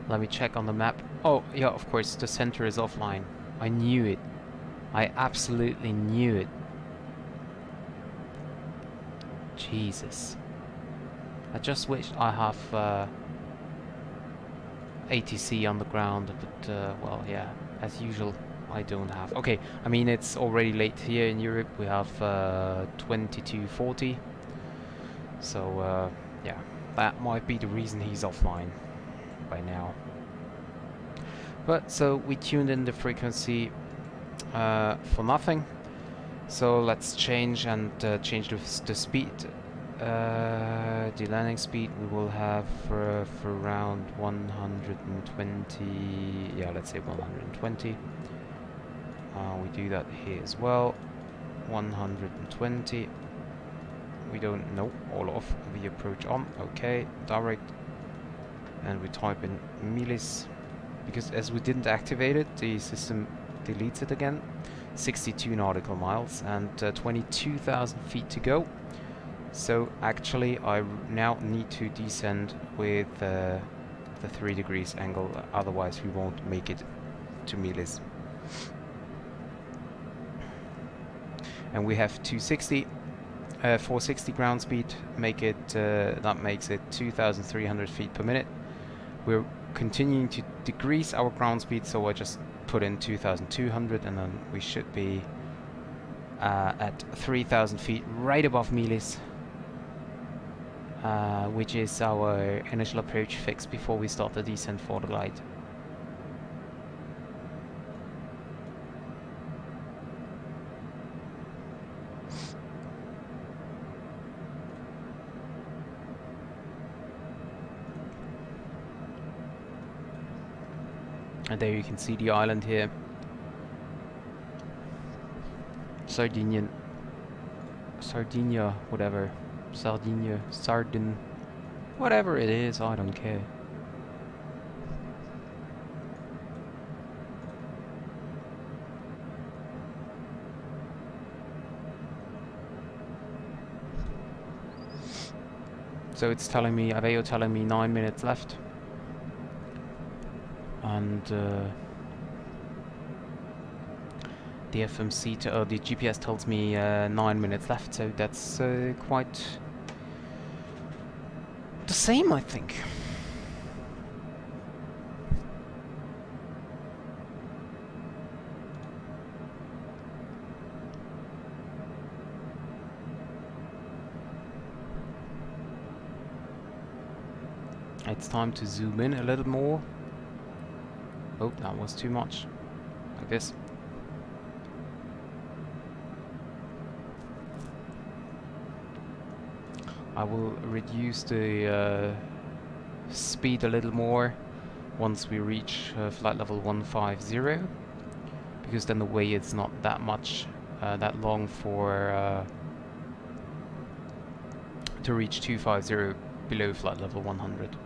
Let me check on the map. Oh, yeah, of course, the center is offline. I knew it. I absolutely knew it. Jesus. I just wish I have ATC on the ground, but, well, yeah, as usual, I don't have. Okay, I mean, it's already late here in Europe. We have 22:40. So, yeah, that might be the reason he's offline by now. But so we tuned in the frequency for nothing. So let's change and change the speed. The landing speed we will have for around 120. Yeah, let's say 120. We do that here as well. 120. We don't know. All off. The approach on. Okay, direct. And we type in millis, because as we didn't activate it, the system deletes it again. 62 nautical miles and 22,000 feet to go. So actually I now need to descend with the 3 degrees angle, otherwise we won't make it to millis. And we have 260. 460 ground speed, make it that makes it 2,300 feet per minute. We're continuing to decrease our ground speed, so I just put in 2,200, and then we should be at 3,000 feet, right above millis, which is our initial approach fix before we start the descent for the glide. And there you can see the island here. Sardinia, whatever. Sardinia, Sardin, whatever it is, I don't care. So it's telling me, IVAO telling me 9 minutes left. And the FMC, the GPS tells me 9 minutes left, so that's quite the same, I think. It's time to zoom in a little more. Oh, that was too much. Like this. I will reduce the speed a little more once we reach flight level 150, because then the way is not that much, that long for to reach 250 below flight level 100.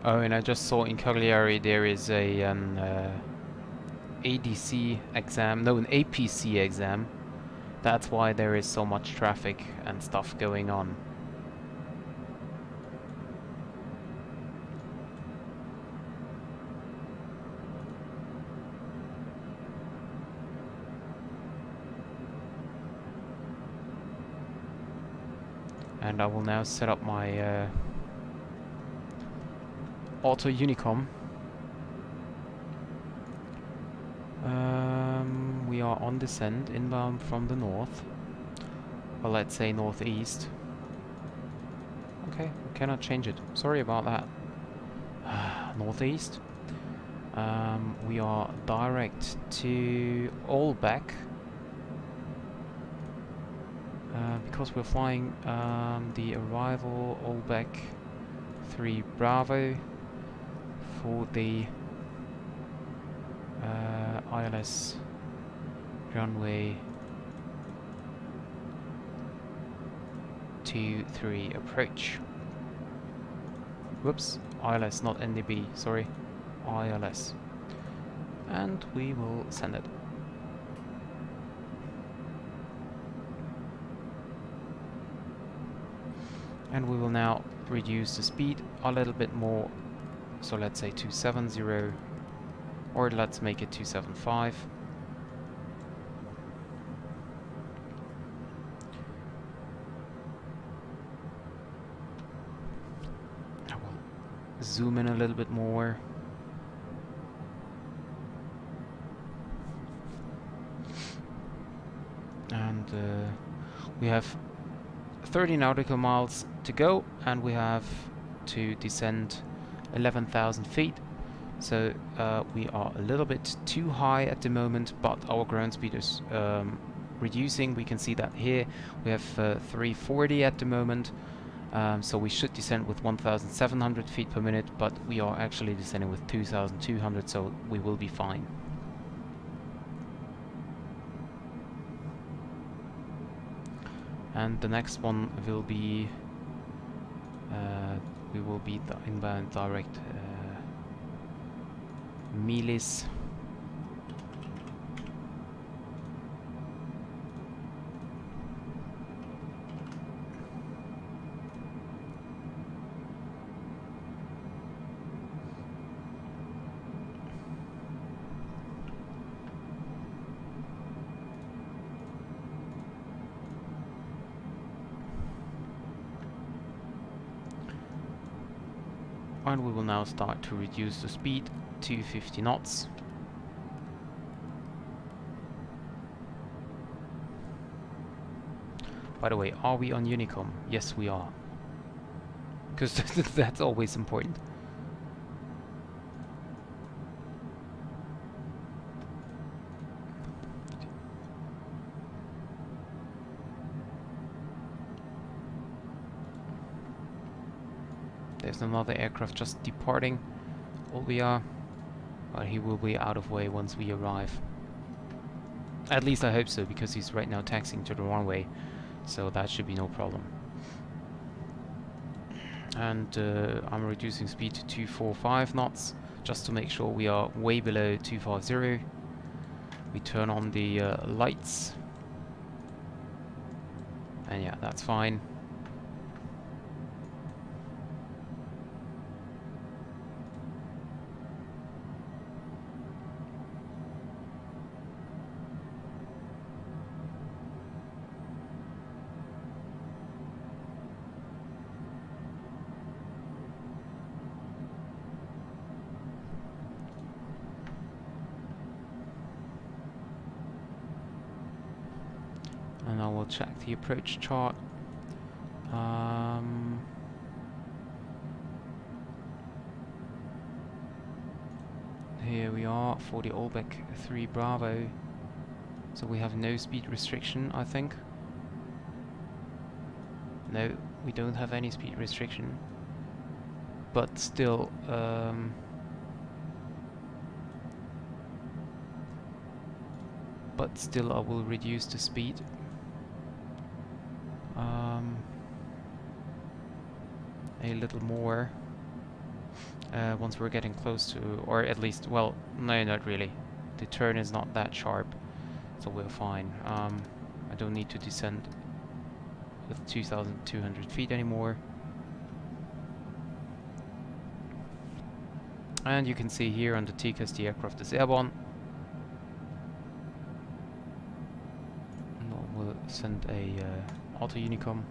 Oh, and I just saw in Cagliari there is an ADC exam, no, an APC exam. That's why there is so much traffic and stuff going on. And I will now set up my auto unicom. We are on descent, inbound from the north. Well, let's say northeast. Okay, we cannot change it. Sorry about that. Northeast. We are direct to Olbia. Because we're flying the arrival Olbia 3 Bravo for the ILS runway 23 approach. Whoops, ILS, not NDB, sorry, ILS. And we will send it. And we will now reduce the speed a little bit more, so let's say 270, or let's make it 275. I will zoom in a little bit more. And we have 30 nautical miles to go, and we have to descend 11,000 feet. So we are a little bit too high at the moment, but our ground speed is reducing. We can see that here we have 340 at the moment. So we should descend with 1,700 feet per minute, but we are actually descending with 2,200, so we will be fine. And the next one will be we will be the inbound direct Milis. And we will now start to reduce the speed to 50 knots. By the way, are we on Unicom? Yes, we are. Because that's always important. There's another aircraft just departing Olbia, but he will be out of way once we arrive. At least I hope so, because he's right now taxiing to the runway, so that should be no problem. And I'm reducing speed to 245 knots, just to make sure we are way below 250. We turn on the lights, and yeah, that's fine. And I will check the approach chart. Here we are for the Olbia 3 Bravo. So we have no speed restriction, I think. No, we don't have any speed restriction. But still, I will reduce the speed. A little more once we're getting close to, or at least, well, no, not really. The turn is not that sharp, so we're fine. I don't need to descend with 2,200 feet anymore. And you can see here on the TCAS the aircraft is airborne. And we'll send a auto unicom.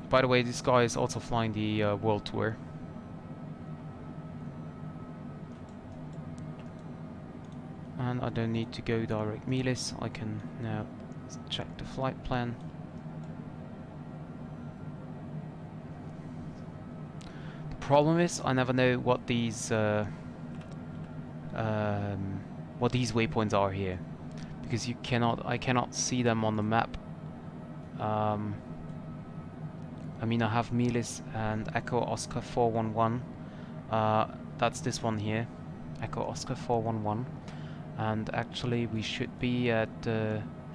By the way, this guy is also flying the World Tour. And I don't need to go direct Miles, I can now check the flight plan. The problem is I never know what these waypoints are here, because I cannot see them on the map. I mean, I have Miles and Echo Oscar 411. That's this one here, Echo Oscar 411. And actually we should be at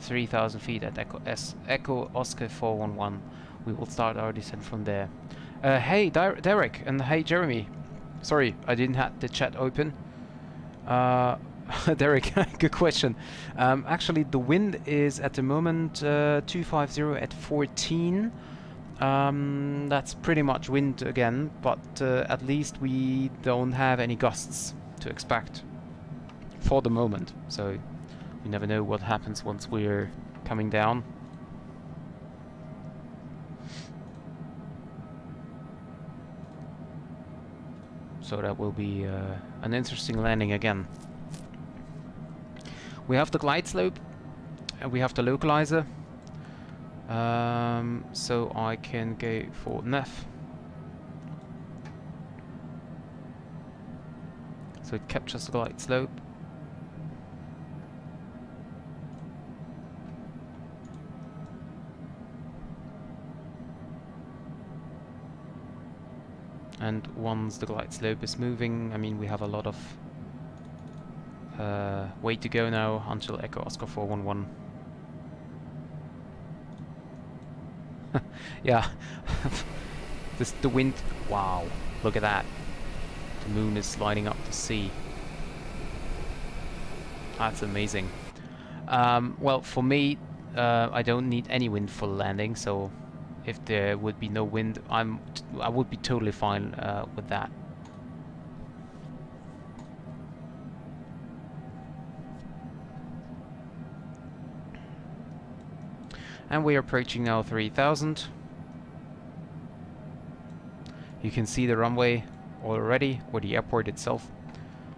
3,000 feet at Echo Oscar 411. We will start our descent from there. Hey Derek, and hey Jeremy. Sorry, I didn't have the chat open. Derek, good question. Actually the wind is at the moment 250 at 14. That's pretty much wind again, but at least we don't have any gusts to expect for the moment, so you never know what happens once we're coming down. So that will be an interesting landing again. We have the glide slope and we have the localizer, so I can go for nav. So it captures the glide slope. And once the glide slope is moving, I mean, we have a lot of way to go now until Echo Oscar 411. Yeah, the wind. Wow, look at that. The moon is lighting up the sea. That's amazing. Well, for me, I don't need any wind for landing, so if there would be no wind, I would be totally fine with that. And we are approaching now 3,000. You can see the runway already, or the airport itself.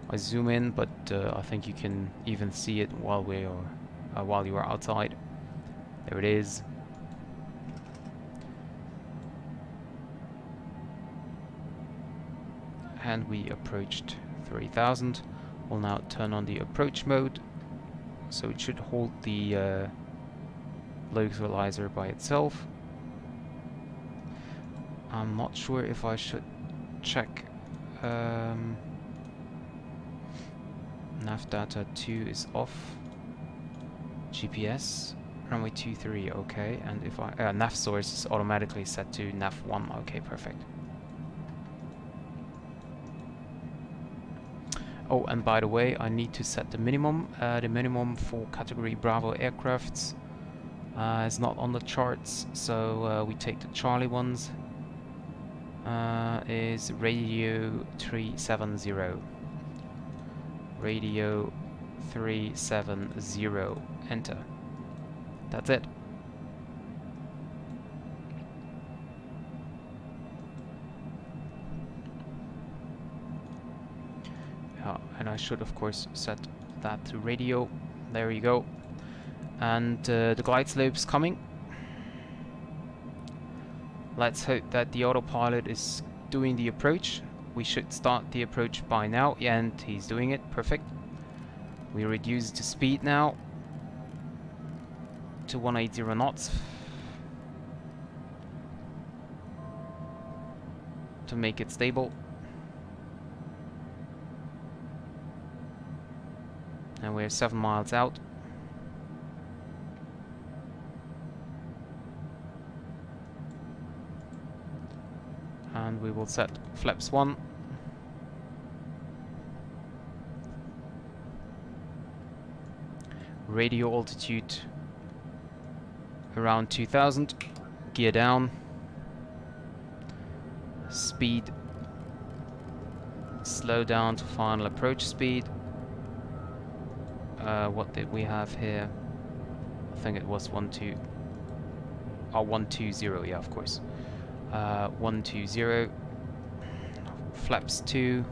I zoom in, but I think you can even see it while you are outside. There it is. And we approached 3,000. We'll now turn on the approach mode, so it should hold the localizer by itself. I'm not sure if I should check. Nav data 2 is off. GPS runway 23, okay. And if I nav source is automatically set to nav 1, okay, perfect. Oh, and by the way, I need to set the minimum. The minimum for category Bravo aircrafts is not on the charts, so we take the Charlie ones. Is radio 370. Radio 370. Enter. That's it. And I should of course set that to radio. There you go. And the glide slope's coming. Let's hope that the autopilot is doing the approach. We should start the approach by now, and he's doing it. Perfect. We reduce the speed now to 180 knots to make it stable. And we're 7 miles out. And we will set flaps 1. Radio altitude around 2000. Gear down. Speed slow down to final approach speed. What did we have here? I think it was 120, yeah, of course. 120, flaps 2,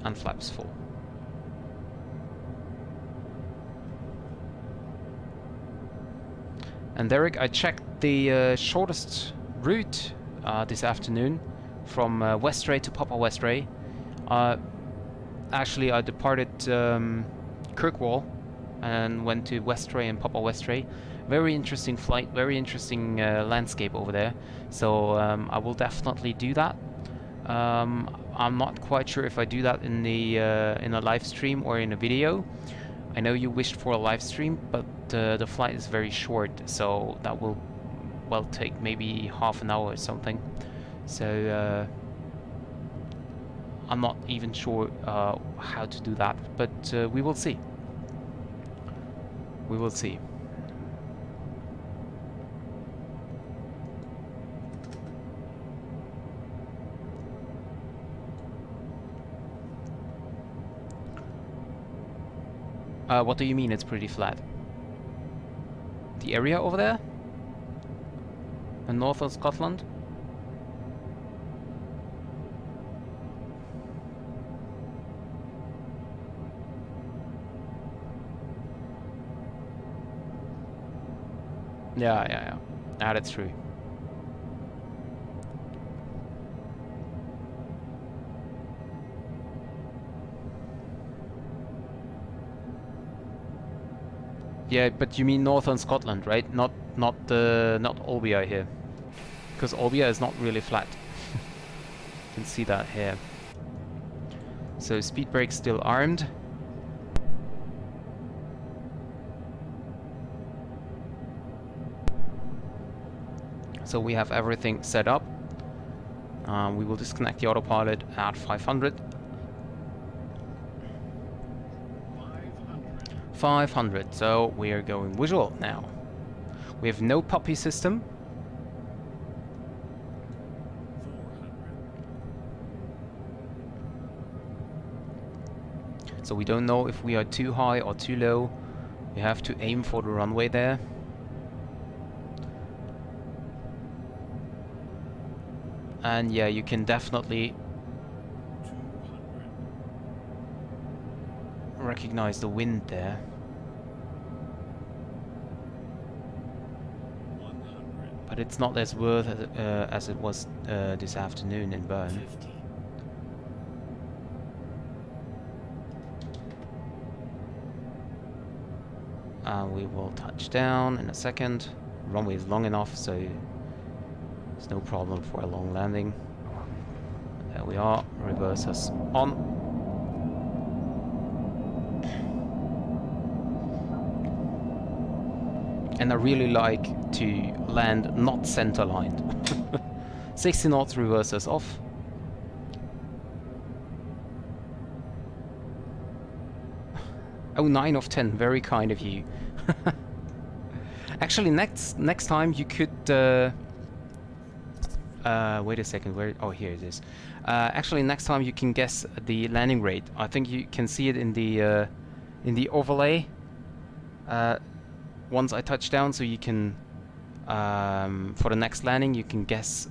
and flaps 4. And Derek, I checked the shortest route this afternoon from Westray to Papa Westray. Actually, I departed Kirkwall and went to Westray and Papa Westray. Very interesting flight, very interesting landscape over there. So I will definitely do that. I'm not quite sure if I do that in a live stream or in a video. I know you wished for a live stream, but the flight is very short, so that will take maybe half an hour or something. So I'm not even sure how to do that, but we will see. We will see. What do you mean it's pretty flat? The area over there? In northern Scotland? Yeah. Ah, that's true. Yeah, but you mean northern Scotland, right? Not Olbia here, because Olbia is not really flat. You can see that here. So speed brake still armed. So we have everything set up. We will disconnect the autopilot at 500. 500, so we are going visual now. We have no puppy system. So we don't know if we are too high or too low. We have to aim for the runway there. And yeah, you can definitely recognize the wind there. But it's not as worth as it was this afternoon in Bern. We will touch down in a second. Runway is long enough, so there's no problem for a long landing. There we are. Reversers on. And I really like to land not center lined. 60 knots, reversers off. Oh, 9 of 10, very kind of you. Actually, next time you could wait a second, where? Oh, here it is. Actually, next time you can guess the landing rate. I think you can see it in the overlay. Once I touch down, so you can for the next landing you can guess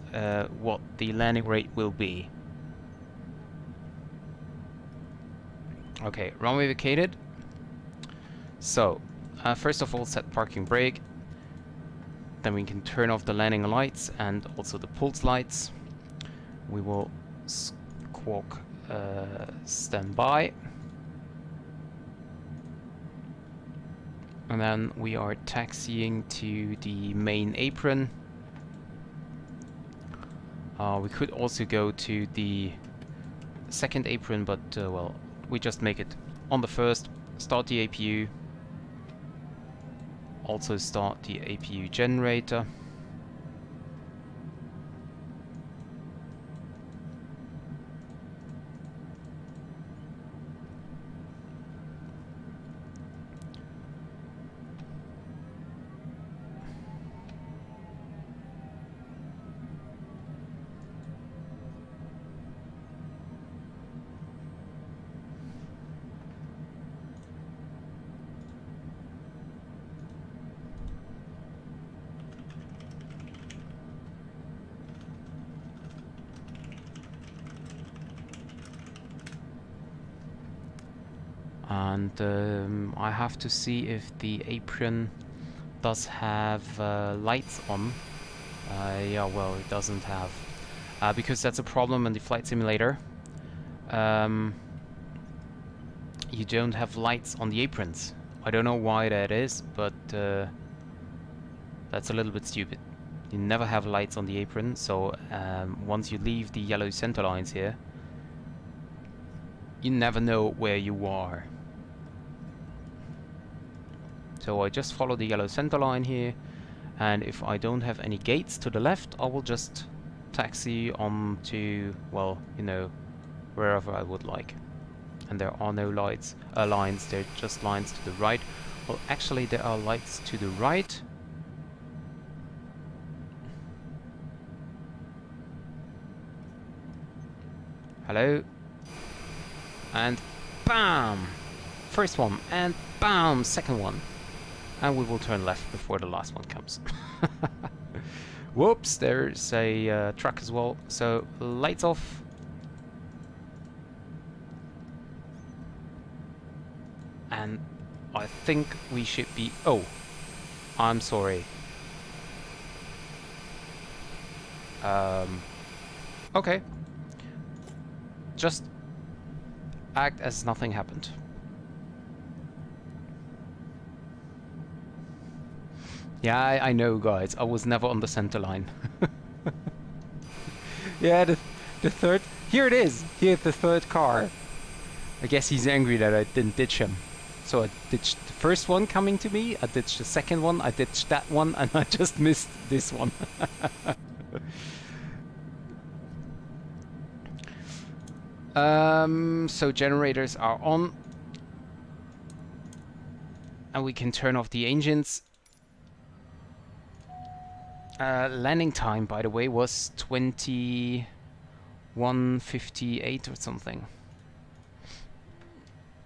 what the landing rate will be. Okay, runway vacated. So first of all, set parking brake. Then we can turn off the landing lights and also the pulse lights. We will squawk standby. And then we are taxiing to the main apron. We could also go to the second apron, but well, we just make it on the first. Start the APU. Also start the APU generator. And I have to see if the apron does have lights on. Yeah, well, it doesn't have, because that's a problem in the flight simulator. You don't have lights on the aprons. I don't know why that is, but that's a little bit stupid. You never have lights on the apron, so once you leave the yellow center lines here, you never know where you are. So I just follow the yellow center line here, and if I don't have any gates to the left, I will just taxi on to, well, you know, wherever I would like. And there are no lights, lines, they're just lines to the right. Well, actually there are lights to the right. Hello. And bam! First one, and bam! Second one. And we will turn left before the last one comes. Whoops, there's a truck as well. So, lights off. And I think we should be... Oh, I'm sorry. Okay. Just act as nothing happened. Yeah, I know, guys. I was never on the center line. Yeah, the third... Here it is! Here's the third car. I guess he's angry that I didn't ditch him. So I ditched the first one coming to me, I ditched the second one, I ditched that one, and I just missed this one. So generators are on. And we can turn off the engines. Landing time, by the way, was 21:58 or something.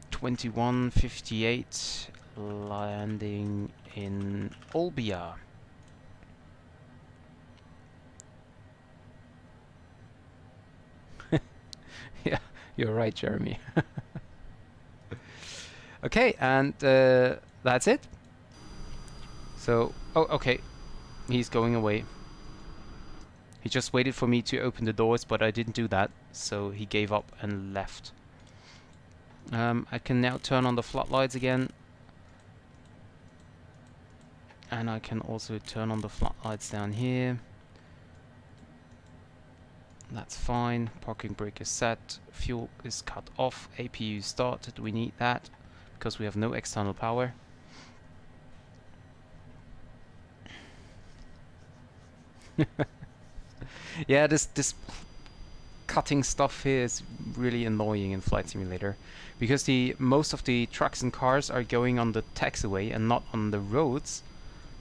21:58, landing in Olbia. Yeah, you're right, Jeremy. Okay, and that's it. So, oh, okay. He's going away. He just waited for me to open the doors, but I didn't do that, so he gave up and left. I can now turn on the floodlights again. And I can also turn on the floodlights down here. That's fine. Parking brake is set. Fuel is cut off. APU started. We need that because we have no external power. Yeah, this cutting stuff here is really annoying in Flight Simulator because most of the trucks and cars are going on the taxiway and not on the roads.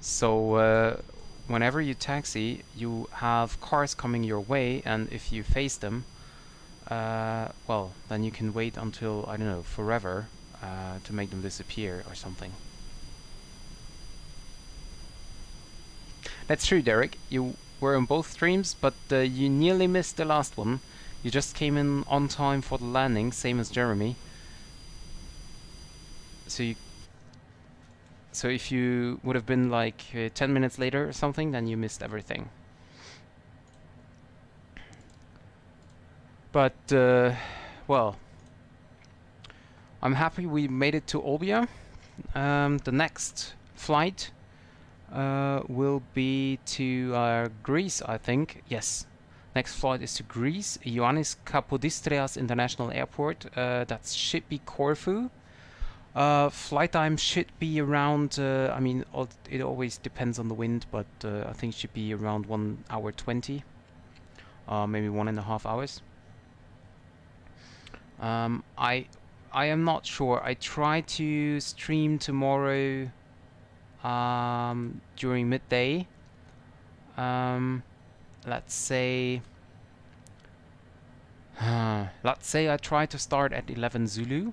So whenever you taxi, you have cars coming your way, and if you face them, well, then you can wait until, I don't know, forever to make them disappear or something. That's true, Derek. You were on both streams, but you nearly missed the last one. You just came in on time for the landing, same as Jeremy. So if you would have been like 10 minutes later or something, then you missed everything. But, well, I'm happy we made it to Olbia. The next flight will be to Greece, I think. Yes. Next flight is to Greece, Ioannis Kapodistrias International Airport. That should be Corfu. Flight time should be around, I mean, it always depends on the wind, but I think it should be around 1 hour 20. Maybe 1.5 hours. I am not sure. I try to stream tomorrow during midday. Let's say I try to start at 11 Zulu,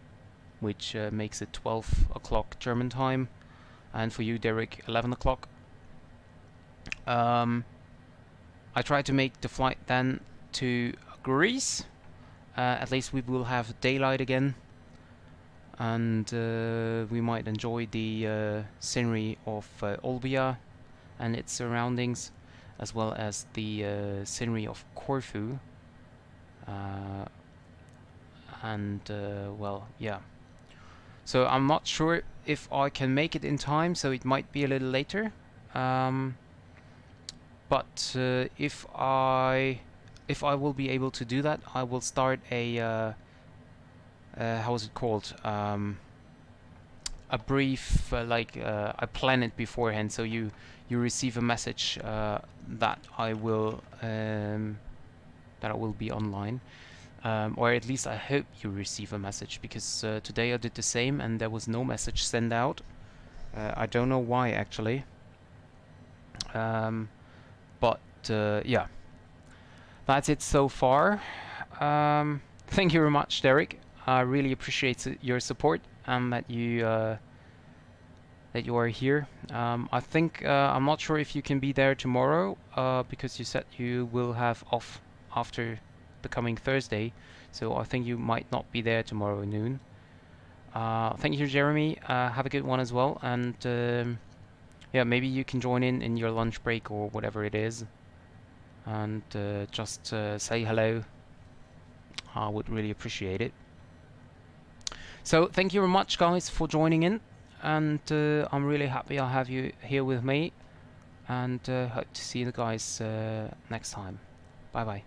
which makes it 12 o'clock German time, and for you, Derek, 11 o'clock. I try to make the flight then to Greece. At least we will have daylight again. and we might enjoy the scenery of Olbia and its surroundings, as well as the scenery of Corfu. Well, yeah. So I'm not sure if I can make it in time, so it might be a little later. But if I will be able to do that, I will start a how is it called? A brief, I plan it beforehand, so you receive a message that I will be online, or at least I hope you receive a message, because today I did the same and there was no message sent out. I don't know why actually. But yeah, that's it so far. Thank you very much, Derek. I really appreciate your support and that you are here. I think I'm not sure if you can be there tomorrow, because you said you will have off after the coming Thursday, so I think you might not be there tomorrow noon. Thank you, Jeremy. Have a good one as well, and yeah, maybe you can join in your lunch break or whatever it is, and just say hello. I would really appreciate it. So thank you very much, guys, for joining in, and I'm really happy I have you here with me, and hope to see you guys next time. Bye bye.